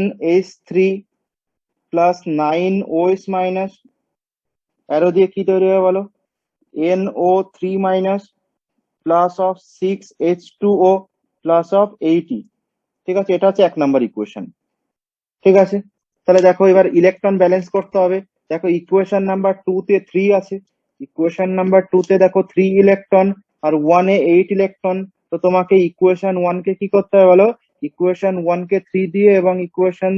NH3 +9 OH মাইনাস, অ্যারো দিয়ে কি তৈরি হবে বলো? NO3 plus of 6H2O plus of 80। ঠিক আছে, এটা হচ্ছে 1 নম্বর ইকুয়েশন। ঠিক আছে, তাহলে দেখো এবার ইলেকট্রন ব্যালেন্স করতে হবে। দেখো ইকুয়েশন নাম্বার 2 তে 3 আছে, ইকুয়েশন নাম্বার 2 তে দেখো 3 ইলেকট্রন, আর 1 এ 8 ইলেকট্রন। তো তোমাকে ইকুয়েশন 1 কে কি করতে হবে বলো? ইকুয়েশন 1 কে 3 দিয়ে এবং ইকুয়েশন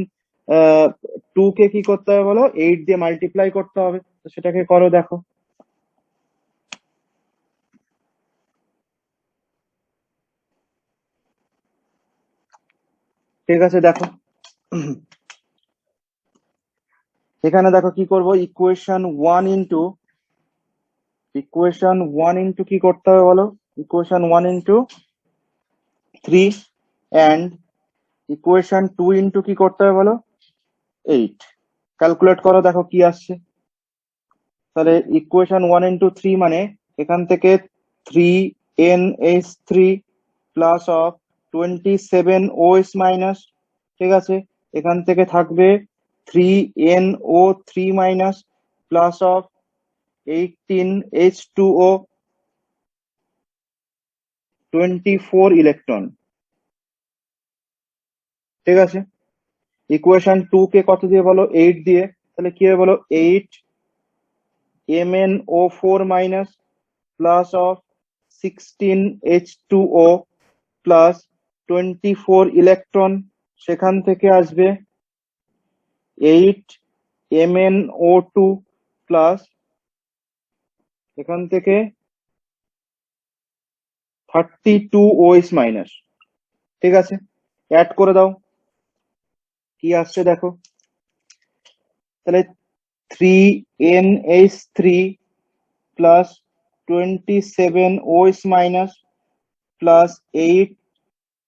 2 কে কি করতে হবে বলো? 8 দিয়ে মাল্টিপ্লাই করতে হবে। তো সেটাকে করো দেখো। ঠিক আছে, দেখো এখানে দেখো কি করব, ইকুয়েশন 1 ইন্টু কি করতে হবে বলো? Equation 1 into 3, and equation 2 into কি করতে হবে বলো? 8। ক্যালকুলেট করো, দেখো কি আসছে। তাহলে ইকুয়েশন 1 ইন্টু 3 মানে এখান থেকে 3NH3 plus of 27OH minus. ঠিক আছে, এখান থেকে থাকবে 3NO3 minus plus of 18H2O, 24 electron. ঠিক আছে, ইকুয়েশন 2 কে কত দিয়ে বলো? 8 দিয়ে। তাহলে কি হবে বলো? 8MnO4 minus plus of 16H2O plus 24 electron, সেখান থেকে আসবে 8MnO2 প্লাস, এখান থেকে 32OH মাইনাস। ঠিক আছে, অ্যাড করে দাও, কি আসছে দেখো। তাহলে 3NH3 plus 27OH minus plus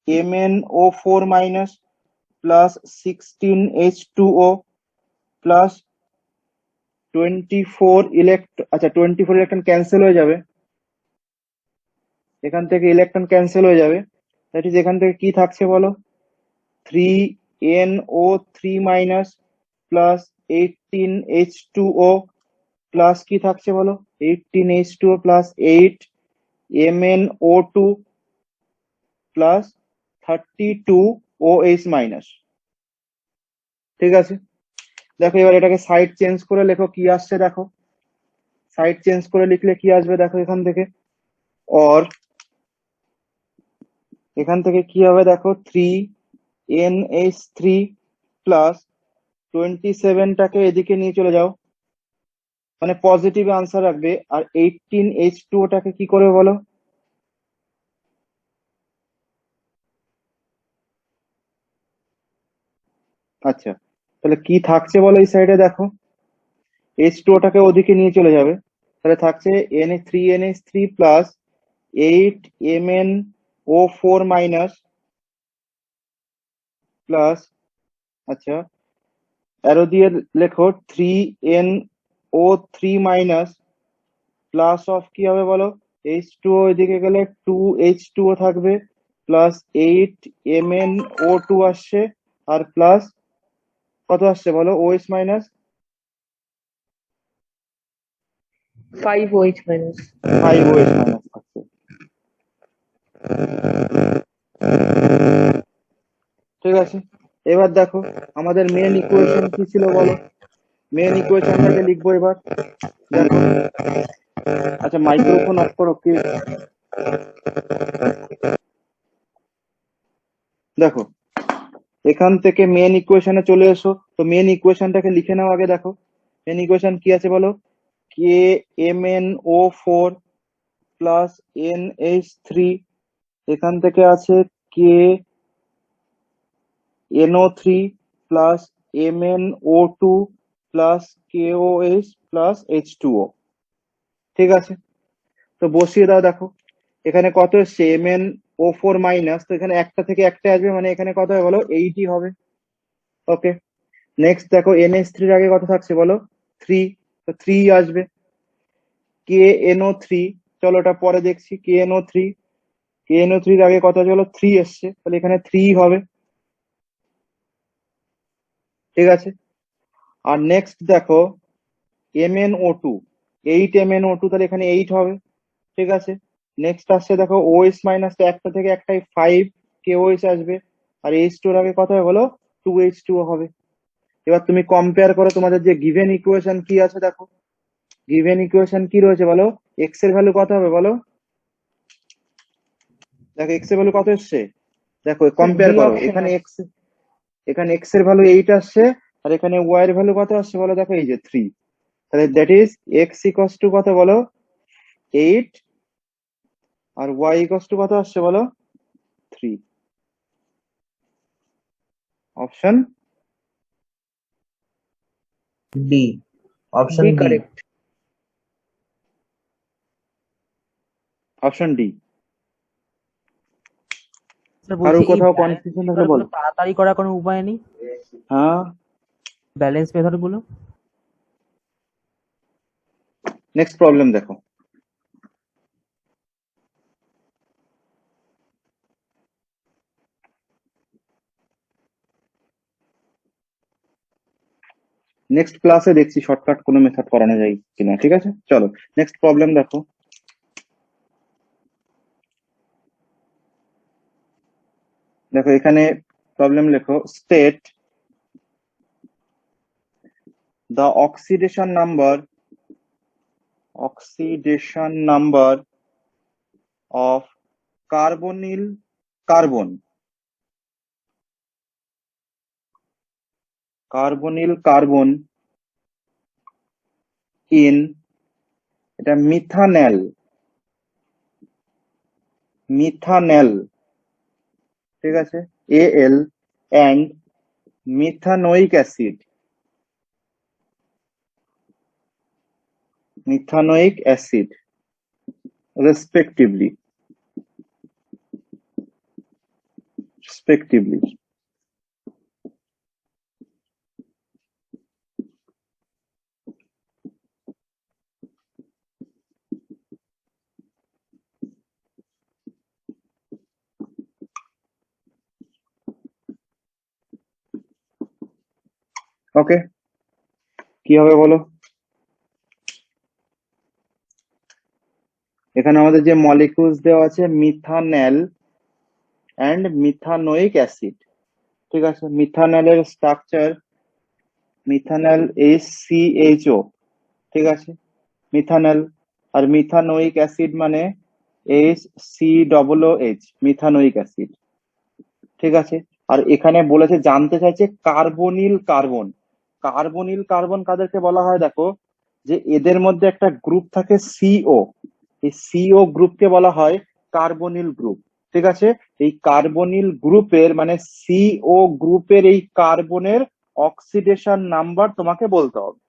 8MnO4 minus plus 16H2O plus 24 electron cancel হয়ে যাবে, এখান থেকে ইলেকট্রন ক্যান্সেল হয়ে যাবে। দ্যাট ইজ এখান থেকে কি থাকছে বলো, 3NO3 minus plus 18H2O plus কি থাকছে বলো, 18H2O plus 8MnO2 plus 32OH minus. ঠিক আছে, দেখো এবার এটাকে সাইড চেঞ্জ করে লেখো কি আসছে, দেখো সাইড চেঞ্জ করে লিখলে কি আসবে দেখো এখান থেকে, অর এখান থেকে কি হবে দেখো, 3NH3 প্লাস 27টাকে এদিকে নিয়ে চলে যাও, মানে পজিটিভ আনসার রাখবে, আর 18H2ওটাকে কি করবে বলো, আচ্ছা তাহলে কি থাকছে বলো এই সাইডে দেখো, H2ওটাকে ওদিকে নিয়ে চলে যাবে, তাহলে থাকছে Na3NH3 plus 8MnO4 minus plus, আচ্ছা অ্যারো দিয়ে লেখো 3NO3 মাইনাস প্লাস অফ কি হবে বলো, H2O এদিকে গেলে 2H2O থাকবে প্লাস 8MnO2 আসছে, আর প্লাস কত আসছে বলো, OH minus 5OH minus. 5OH minus থাকছে। ঠিক আছে, এবার দেখো আমাদের মেন ইকুয়েশন কি ছিল বলো, মেন ইকুয়েশনটাকে লিখবো এবার, দেখো আচ্ছা মাইক্রোফোন অফ করো কি, দেখো এখান থেকে মেন ইকুয়েশনে চলে এসো, তো মেন ইকুয়েশনটাকে লিখে নাও আগে, দেখো মেন ইকুয়েশন কি আছে বলো, KMnO4 প্লাস NH3, এখান থেকে আছে KNO3 plus MnO2 plus KOH plus H2O। ঠিক আছে, তো বসিয়ে দাও, দেখো এখানে কত এসছে MnO4 মাইনাস, তো এখানে একটা থেকে একটা আসবে, মানে এখানে কত হবে বলো, 8ই হবে। ওকে, নেক্সট দেখো NH3 এর আগে কত থাকছে বলো, 3, তো 3 আসবে। KNO3, চলো ওটা পরে দেখছি, KNO3 এর আগে কত আছে বলো, 3 এসছে, তাহলে এখানে 3 হবে। ঠিক আছে, আর নেক্সট দেখো MnO2, 8MnO2, তাহলে এখানে 8 হবে। ঠিক আছে, নেক্সট আসছে দেখো OH মাইনাস, তো একটা থেকে একটাই 5 KOH আসবে, আর H2 এর আগে কত হবে বলো, 2H2O হবে। এবার তুমি কম্পেয়ার করো তোমাদের যে গিভেন ইকুয়েশন কি আছে, দেখো গিভেন ইকুয়েশন কি রয়েছে বলো, এক্স এর ভ্যালু কত হবে বলো, দেখো এক্স এর ভ্যালু কত এসছে, দেখো কম্পেয়ার ডি করো, অপশন আছে। এখানে এক্স এর ভ্যালু 8 আসছে, আর এখানে ওয়াই এর ভ্যালু কত আসছে বলো, দেখো এই যে 3, তাহলে that is x equals to কত বলো, 8, আর ওয়াই ইকস টু কত আসছে বলো, 3। Option D, option D D. Correct. Option D. Sir কারো বলছি এই কোথাও ব্যালেন্স কনফিউশন থাকলে মেথডগুলো বলো। তাড়াতাড়ি করার কোনো উপায় নেই? হ্যাঁ, ব্যালেন্স মেথডগুলো? নেক্সট প্রবলেম দেখো, নেক্সট ক্লাসে দেখছি শর্টকাট কোনো মেথড করানো যায় কিনা। ঠিক আছে, চলো নেক্সট প্রবলেম দেখো, দেখো এখানে প্রবলেম লেখো, state the oxidation number of carbonyl carbon in, এটা মিথানেল, ঠিক আছে, Al and methanoic acid, methanoic acid respectively. ওকে, কি হবে বলো? এখানে আমাদের যে মলিকিউলস দেওয়া আছে মিথানল অ্যান্ড মিথানোইক অ্যাসিড, ঠিক আছে। মিথানলের স্ট্রাকচার মিথানল HCHO, ঠিক আছে, মিথানল। আর মিথানোইক অ্যাসিড মানে HCOOH, মিথানোইক অ্যাসিড, ঠিক আছে। আর এখানে বলেছে, জানতে চাইছে কার্বনিল কার্বন। কার্বনিল কার্বন কাদেরকে বলা হয় দেখো, যে এদের মধ্যে একটা গ্রুপ থাকে CO, এই CO গ্রুপকে বলা হয় কার্বনিল গ্রুপ, ঠিক আছে। এই কার্বনিল গ্রুপের মানে CO গ্রুপের এই কার্বনের অক্সিডেশন নাম্বার তোমাকে বলতে হবে,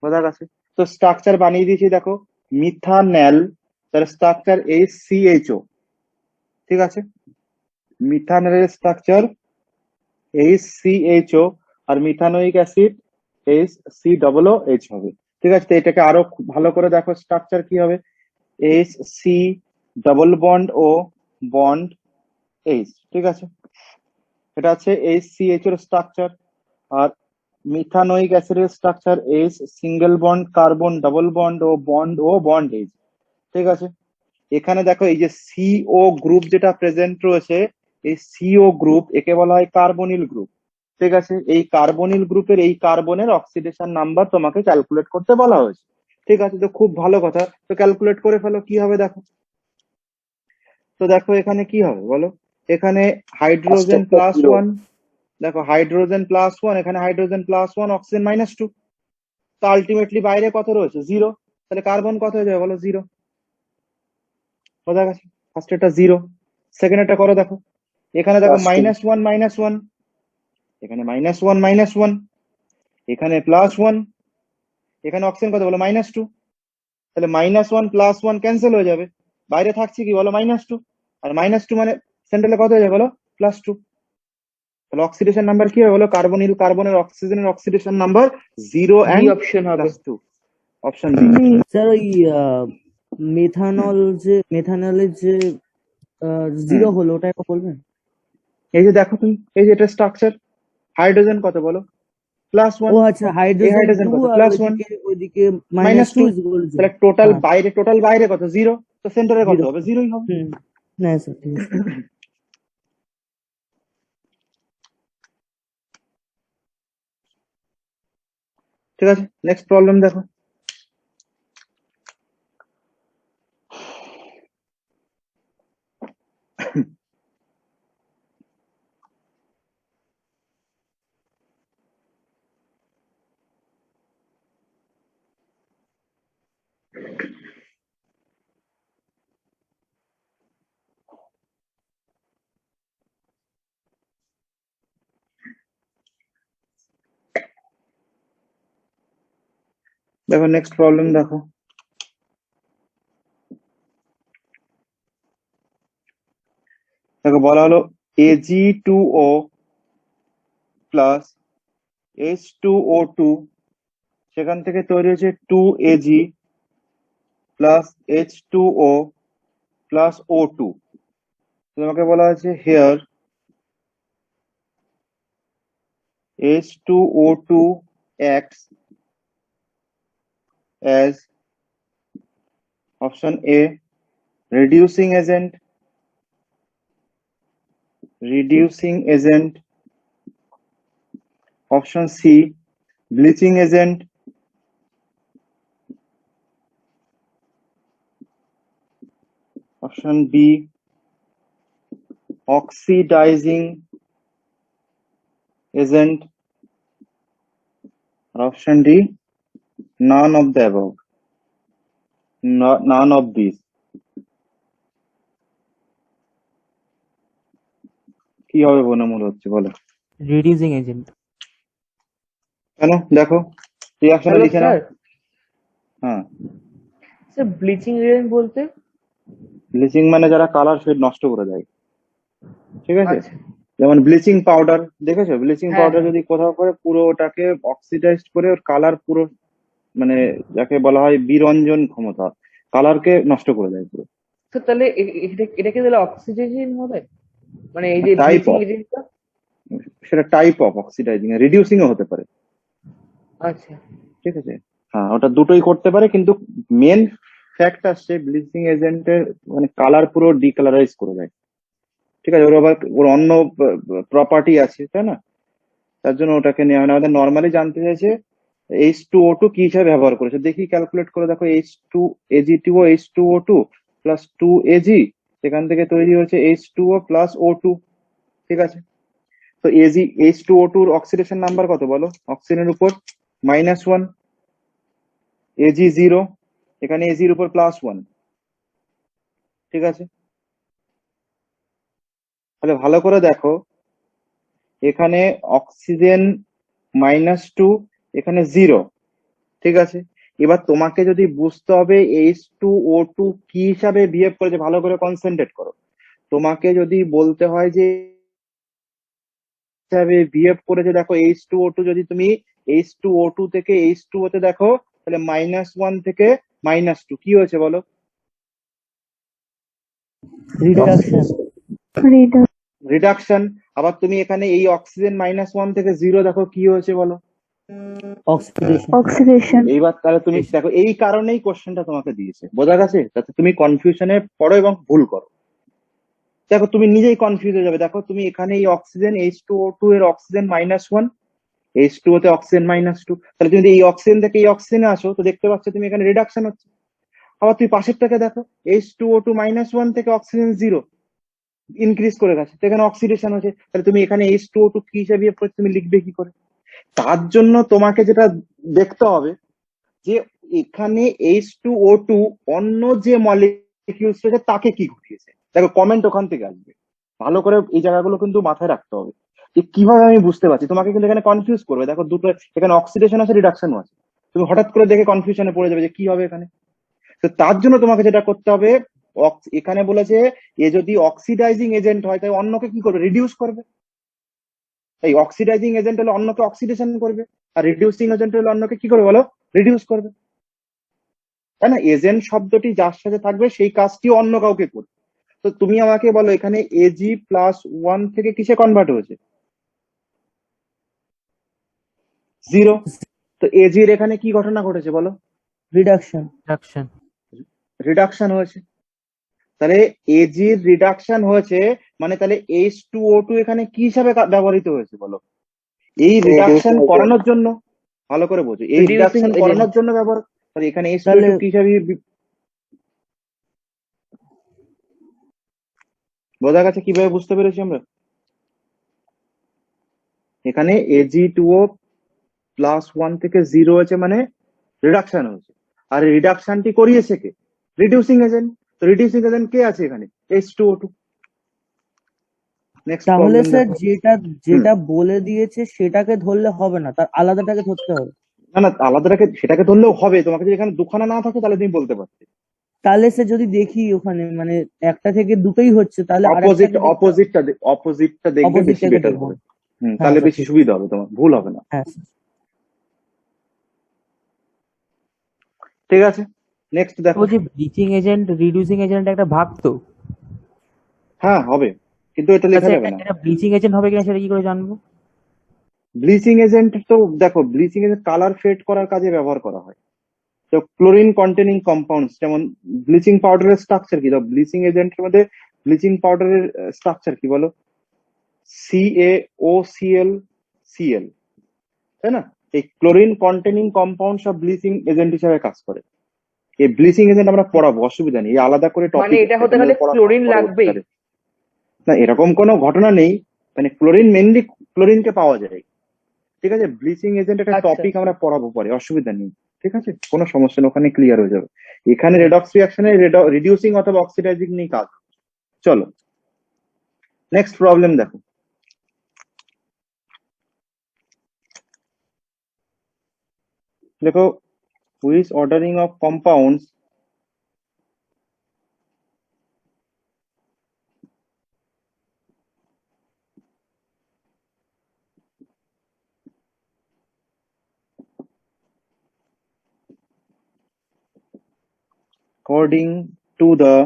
বোঝা গেছে? তো স্ট্রাকচার বানিয়ে দিয়েছি দেখো, মিথানল, তার স্ট্রাকচার HCHO, ঠিক আছে। মিথানলের স্ট্রাকচার HCHO, আর মিথানোইক অ্যাসিড HCOOH হবে, ঠিক আছে। তো এটাকে আরো ভালো করে দেখো, স্ট্রাকচার কি হবে, HC double bond O bond H, ঠিক আছে। এটা হচ্ছে HCH এর স্ট্রাকচার। আর মিথানোইক অ্যাসিডের structure H single bond carbon double bond O bond H, ঠিক আছে। এখানে দেখো এই যে CO গ্রুপ যেটা প্রেজেন্ট রয়েছে, এই CO গ্রুপ একে বলা হয় কার্বনিল গ্রুপ, ঠিক আছে। এই কার্বনিল গ্রুপের এই কার্বনের অক্সিডেশন নাম্বার তোমাকে ক্যালকুলেট করতে বলা হয়েছে, ঠিক আছে। তো খুব ভালো কথা, তো ক্যালকুলেট করে ফেলো কি হবে দেখো। তো দেখো এখানে কি হবে বলো, এখানে হাইড্রোজেন প্লাস ওয়ান, দেখো হাইড্রোজেন প্লাস ওয়ান, এখানে হাইড্রোজেন প্লাস ওয়ান, অক্সিজেন -2। তো আলটিমেটলি বাইরে কত রয়েছে, 0। তাহলে কার্বন কত হয়ে যাবে বলো, 0, বোঝা গেছে? ফার্স্ট এটা 0, সেকেন্ড এটা করো দেখো, এখানে দেখো -1 এখানে -1 এখানে +1, এখানে অক্সিজেন কত বলো, -2। তাহলে -1 + 1 ক্যান্সেল হয়ে যাবে, বাইরে থাকছে কি বলো, -2। আর -2 মানে সেন্ট্রালে কত হয়ে যাবে বলো, +2। তাহলে অক্সিডেশন নাম্বার কি হবে বলো, কার্বনিল কার্বনের অক্সিজেনের oxidation number 0 B and option হবে। +2, অপশন বি। স্যার ওই মেথানলের যে হুম, 0 হলো ওটা একটু বলবেন? এই যে দেখো তুমি, এই যে এটা স্ট্রাকচার, হাইড্রোজেন কত বলো, +1, ও আচ্ছা, এই হাইড্রোজেন হাইড্রোজেন 2 কত, আর +1 ওইদিকে -2। -2 তাহলে 0। হ্যাঁ, টোটাল বাইরে কত, 0। তো সেন্টারে কত 0। হবে, 0ই হবে। হুম, না স্যার, ঠিক আছে। ঠিক আছে, নেক্সট প্রবলেম দেখো। দেখো নেক্সট প্রবলেম দেখো, দেখো বলা হলো Ag2O প্লাস H2O2, সেখান থেকে তৈরি হয়েছে 2Ag plus H2O plus O2। তোমাকে বলা হয়েছে hair H2O2 acts as option A reducing agent, option C bleaching agent, option B oxidizing agent, আর option D none of the above, none of these। কি হবে মনে হচ্ছে বলো, রিডিউসিং এজেন্ট। কেন দেখো রিয়াকশনে হ্যালো লিখে নাও। স্যার, হ্যাঁ, স্যার ব্লিচিং এজেন্ট বলতে? ব্লিচিং মানে যারা কালার শেড নষ্ট করে দেয়, ঠিক আছে? আচ্ছা, যেমন ব্লিচিং পাউডার, দেখেছো? ব্লিচিং হ্যাঁ পাউডার হ্যাঁ। যদি কোথাও করে পুরো ওটাকে অক্সিডাইজড করে ওর কালার পুরো, মানে যাকে বলা হয় বিরঞ্জন ক্ষমতা, কালারকে নষ্ট করে দেয় পুরো। স্যার তাহলে এটা কি তাহলে অক্সিডাইজিং হবে? মানে এই যে টাইপ ব্লিচিং অফ, এজেন্টটা? সেটা টাইপ অফ অক্সিডাইজিং, রিডিউসিং ও হতে পারে, আচ্ছা, ঠিক আছে? হ্যাঁ, ওটা দুটোই করতে পারে, কিন্তু মেন ফ্যাক্ট আসছে ব্লিচিং এজেন্টের মানে কালার পুরো ডিকালারাইজ করে দেয়, ঠিক আছে? ওর আবার ওর অন্য প্রপার্টি আছে, তাই না? তার জন্য ওটাকে নেওয়া হয় না। আমাদের নর্মালি জানতে চাইছে H2O2 কি হিসাবে ব্যবহার করেছে, দেখি ক্যালকুলেট করে দেখো। H2 Ag2O2 প্লাস 2Ag, সেখান থেকে তৈরি হচ্ছে H2O প্লাস O2, ঠিক আছে? তো H2O2 এর অক্সিডেশন নাম্বার কত বলো অক্সিজেনের উপর? -1। Ag 0, এখানে Ag এর উপর +1, ঠিক আছে? তাহলে ভালো করে দেখো, এখানে অক্সিজেন -2, এখানে 0, ঠিক আছে? এবার তোমাকে যদি বুঝতে হবে H2O2 কি হিসাবে বিহেভ করেছে, ভালো করে কনসেন্ট্রেট করো। তোমাকে যদি বলতে হয় যে হিসাবে বিহেভ করেছে, দেখো H2O2 যদি তুমি H2O2 থেকে H2O তে দেখো, তাহলে -1 থেকে -2 কি হয়েছে বলো? রিডাকশন। রিডাকশন। আবার তুমি এখানে এই অক্সিজেন -1 থেকে 0 দেখো কি হয়েছে বলো? অক্সিডেশন। এইবার তাহলে তুমি দেখো, এই কারণেই কোশ্চেনটা তোমাকে দিয়েছে, বোঝা গেছে? যাতে তুমি কনফিউশনে পড়ো এবং ভুল করো। দেখো তুমি নিজেই কনফিউজ হয়ে যাবে। দেখো তুমি এখানে এই অক্সিজেন H2O2 এর অক্সিজেন -1, H2O তে অক্সিজেন -2, তাহলে তুমি যদি এই অক্সিজেন থেকে এই অক্সিজেনে আসো, তো দেখতে পাচ্ছ তুমি এখানে রিডাকশন হচ্ছে। আবার তুই পাশেরটাকে দেখো, H2O2 -1 থেকে অক্সিজেন 0 ইনক্রিজ করে গেছে, তো এখানে অক্সিডেশন হচ্ছে। তাহলে তুমি এখানে H2O2 কি হিসাবে তুমি লিখবে কি করে? তার জন্য তোমাকে যেটা দেখতে হবে যে এখানে H2O2 অন্য যে মলিকিউলস রয়েছে তাকে কি ঘটিয়েছে। দেখো কমেন্ট ওখান থেকে আসবে, ভালো করে এই জায়গাগুলো কিন্তু মাথায় রাখতে হবে যে কিভাবে আমি বুঝতে পারছি। তোমাকে কিন্তু এখানে কনফিউজ করবে। দেখো দুটো এখানে অক্সিডেশন আছে, রিডাকশনও আছে, তুমি হঠাৎ করে দেখে কনফিউশনে পড়ে যাবে যে কি হবে এখানে। তো তার জন্য তোমাকে যেটা করতে হবে, এখানে বলেছে এ যদি অক্সিডাইজিং এজেন্ট হয় তাই অন্যকে কি করবে? রিডিউস করবে। এই অক্সিডাইজিং এজেন্ট হলে অন্যকে অক্সিডেশন করবে, আর রিডিউসিং এজেন্ট হলে অন্যকে কি করবে বলো? রিডিউস করবে, তাই না? এজেন্ট শব্দটি যার সাথে থাকবে সেই কাজটি অন্য কাউকে করবে। তো তুমি আমাকে বলো এখানে Ag+1 থেকে কিসে কনভার্ট হয়েছে? 0। তো Ag এর এখানে কি ঘটনা ঘটেছে বলো? রিডাকশন। রিডাকশন হয়েছে। তাহলে Ag এর রিডাকশন হয়েছে, মানে তাহলে H2O2 এখানে কি হিসাবে ব্যবহৃত হয়েছে বলো? এই রিডাকশন করানোর জন্য, ভালো করে বোঝো, এই রিডিউসিং রিডাকশন করানোর এজেন্ট। জন্য ব্যবহার। তাহলে এখানে তাহলে H2O2 কি হিসাবে বোঝা গেছে? কিভাবে বুঝতে পেরেছি আমরা? এখানে Ag2O+1 থেকে 0 হয়েছে, মানে রিডাকশন হয়েছে। আর রিডাকশনটি করিয়েছে কে? Reducing agent. তো রিডিউসিং এজেন্ট কে আছে এখানে? H2O2। নেক্সট তাহলে প্রবলেম স্যার দেখো। যেটা হুম, যেটা বলে দিয়েছে সেটাকে ধরলে হবে না, তার আলাদাটাকে ধরতে হবে। না না, আলাদাটাকে সেটাকে ধরলেও হবে। তোমাকে যদি এখানে দুখানা না থাকে তাহলে তুমি বলতে পারতে। তাহলে স্যার যদি দেখি ওখানে মানে একটা থেকে দুটোই হচ্ছে, তাহলে অপোজিট আরেকটাকে দেখতে হবে। অপোজিটটা দেখবে, বেশি অপোজিটটাকে বেটার দেখবো। হবে। হ্যাঁ তাহলে স্যার, বেশি ঠিক। সুবিধা হবে, তোমার ভুল হবে না, হ্যাঁ স্যার। ঠিক আছে? নেক্সট দেখো। বলছি ব্লিচিং এজেন্ট রিডিউসিং এজেন্ট একটা ভাগ তো। হ্যাঁ হবে, কিন্তু এটা লেখা আচ্ছা, যাবে না। এটা ব্লিচিং এজেন্ট হবে কিনা সেটা কি করে জানবো? ব্লিচিং এজেন্ট তো দেখো, ব্লিচিং এজেন্ট কালার ফেড করার কাজে ব্যবহার করা হয়। তো ক্লোরিন কন্টেনিং কম্পাউন্ডস, যেমন ব্লিচিং পাউডারের স্ট্রাকচার কি? ব্লিচিং এজেন্টের মধ্যে ব্লিচিং পাউডারের স্ট্রাকচার কি বলো? CaOCl, তাই না? এই ক্লোরিন কন্টেনিং কম্পাউন্ড সব ব্লিচিং এজেন্ট হিসেবে কাজ করে। এই ব্লিচিং এজেন্ট আমরা পড়াবো, অসুবিধা নেই, এই আলাদা করে মানে টপিক এটা হতে গেলে ক্লোরিন লাগবেই? না, এরকম কোনো ঘটনা নেই। মানে ক্লোরিন মেনলি ক্লোরিনকে পাওয়া যায়, ঠিক আছে? ব্লিচিং এজেন্ট একটা আচ্ছা, টপিক আমরা পড়াবো পরে, অসুবিধা নেই, ঠিক আছে? কোনো সমস্যা নেই, ওখানে ক্লিয়ার হয়ে যাবে। এখানে রেডক্স রিঅ্যাকশনে রিডিউসিং অথবা অক্সিডাইজিং নিয়ে কাজ। চলো নেক্সট প্রবলেম দেখো। দেখো which ordering of compounds according to the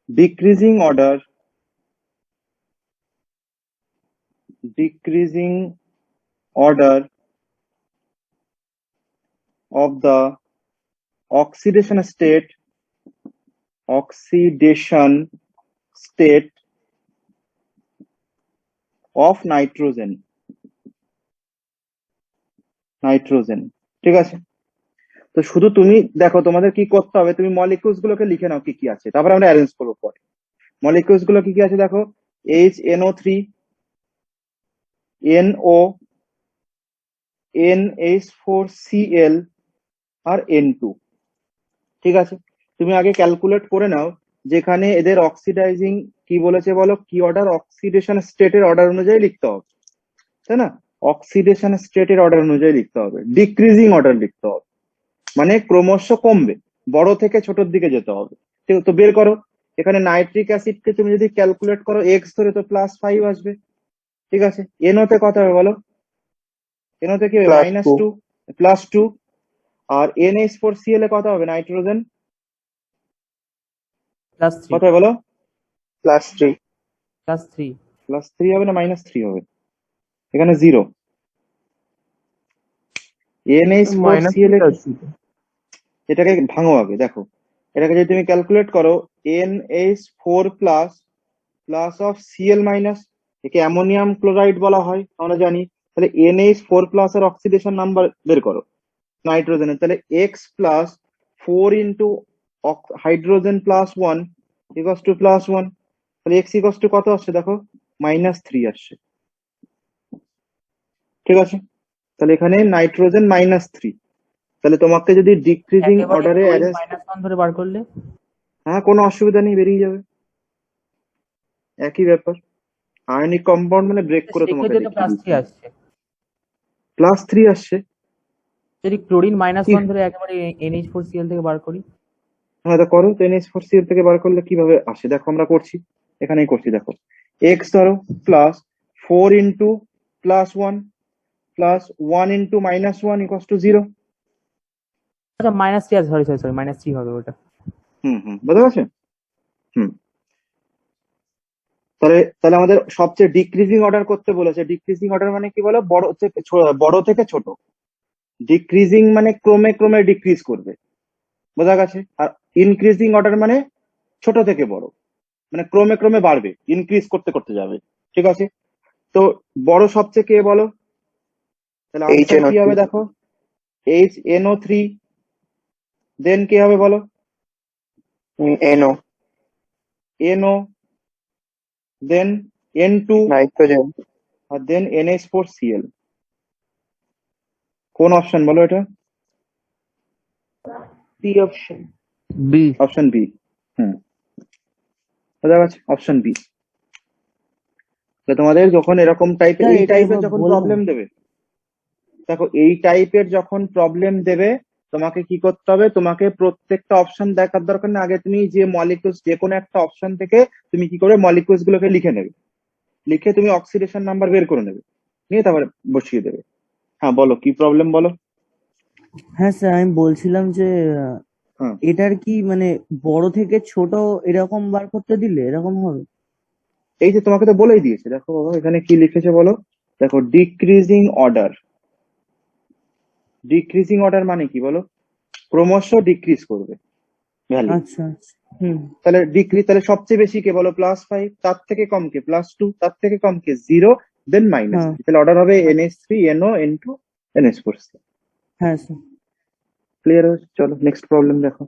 decreasing order of the oxidation state of nitrogen ঠিক আছে। তো শুধু তুমি দেখো তোমাদের কি করতে হবে, তুমি মলিকিউলস গুলোকে লিখে নাও কি কি আছে, তারপরে আমরা অ্যারেঞ্জ করবো পরে। মলিকিউলস গুলো কি কি আছে দেখো, HNO3, NO, NH4Cl আর N2, ঠিক আছে। তুমি আগে ক্যালকুলেট করে নাও যেখানে এদের অক্সিডাইজিং কি বলেছে বলো, কি অর্ডার, অক্সিডেশন স্টেটের অর্ডার অনুযায়ী লিখতে হবে, তাই না? অক্সিডেশন স্টেটের অর্ডার অনুযায়ী লিখতে হবে, ডিক্রিজিং অর্ডার লিখতে হবে, মানে ক্রমশ কমবে, বড় থেকে ছোটর দিকে যেতে হবে। তো বের করো, এখানে নাইট্রিক অ্যাসিডকে তুমি যদি ক্যালকুলেট করো এক্স ধরে তো +5 আসবে, ঠিক আছে। NO তে কত হবে বলো, NO তে কি হবে -2 +2, আর NH4Cl এ কত হবে নাইট্রোজেন, +3 কত হবে বলো, +3 +3 +3 হবে না -3 হবে, এখানে 0। NH4Cl এটাকে ভাঙো আগে, দেখো এটাকে যদি তুমি ক্যালকুলেট করো NH4 plus of Cl minus, একে অ্যামোনিয়াম ক্লোরাইড বলা হয় আমরা জানি। তাহলে NH4 এর অক্সিডেশন নাম্বার বের করো নাইট্রোজেনের, তাহলে X+4 into hydrogen +1 equals to +1, তাহলে X ইকুয়ালস টু কত আসছে দেখো, -3 আসছে, ঠিক আছে। তাহলে এখানে নাইট্রোজেন -3, তাহলে তোমাকে যদি ডিক্রিজিং একেবারে অর্ডারে অ্যারেঞ্জ, -1 ধরে বার করলে হ্যাঁ কোনো অসুবিধা নেই, বেরিয়ে যাবে, একই ব্যাপার। আয়নিক কম্পাউন্ড মানে ব্রেক করে তোমাকে সেক্ষেত্রে তো দেখিয়ে +3 দিচ্ছি। আসছে। +3 আসছে, যদি ক্লোরিন কি? -1 ধরে একেবারে NH4Cl থেকে বার করি, হ্যাঁ তো করো, তো NH4Cl থেকে বার করলে কিভাবে আসে দেখো, আমরা করছি, এখানেই করছি দেখো, X ধরো +4 ইন্টু +1 +1 ইন্টু -1 ইকুয়ালস টু 0। আচ্ছা -3 আছে, সরি -3 হবে ওটা। বুঝতে পারছো? তাহলে তাহলে আমাদের সবচেয়ে ডিক্রিজিং অর্ডার করতে বলেছে। ডিক্রিজিং অর্ডার মানে কি বলো, বড় থেকে ছোট, ডিক্রিজিং মানে ক্রমে ক্রমে ডিক্রিজ করবে, বোঝা গেছে। আর ইনক্রিজিং অর্ডার মানে ছোট থেকে বড়, মানে ক্রমে ক্রমে বাড়বে, ইনক্রিজ করতে করতে যাবে, ঠিক আছে। তো বড় সবচেয়ে কে বলো, তাহলে আনসার কি হবে দেখো, HNO3, দেন কি হবে বলো, NO NO, then N2, nitrogen আর দেন NH4Cl। কোন অপশন বলো এটা? B option. B. Option B. বোঝা গেছে, অপশন বি। তোমাদের যখন এরকম টাইপের, এই এটাই টাইপের তো যখন বললাম। প্রবলেম দেবে, দেখো এই টাইপের যখন প্রবলেম দেবে, তোমাকে কি করতে হবে, তোমাকে প্রত্যেকটা অপশন দেখার দরকার না, আগে তুমি যে মলিকিউলস, যে কোনো একটা অপশন থেকে তুমি কি করে মলিকিউলস গুলোকে লিখে নেবে, লিখে তুমি অক্সিডেশন নাম্বার বের করে নেবে, নিয়ে তারপরে বসিয়ে দেবে। হ্যাঁ বলো কি প্রবলেম বলো। হ্যাঁ স্যার, আমি বলছিলাম যে হ্যাঁ এটার কি মানে বড় থেকে ছোট এরকম বার করতে দিলে এরকম হবে? এই যে তোমাকে তো বলেই দিয়েছে, দেখো বাবা এখানে কি লিখেছে বলো, দেখো ডিক্রিজিং অর্ডার। ডিক্রিজিং অর্ডার মানে কি বলো, ক্রমশ ডিক্রিজ করবে ভ্যালু। আচ্ছা আচ্ছা। তাহলে তাহলে সবচেয়ে বেশি কে বলো, +5, তার থেকে কম কে +2, তার থেকে কম কে 0, দেন -3, হ্যাঁ। তাহলে অর্ডার হবে NH3, NO, N2, NH4। হ্যাঁ স্যার। ক্লিয়ার হচ্ছে? চলো নেক্সট প্রবলেম দেখো।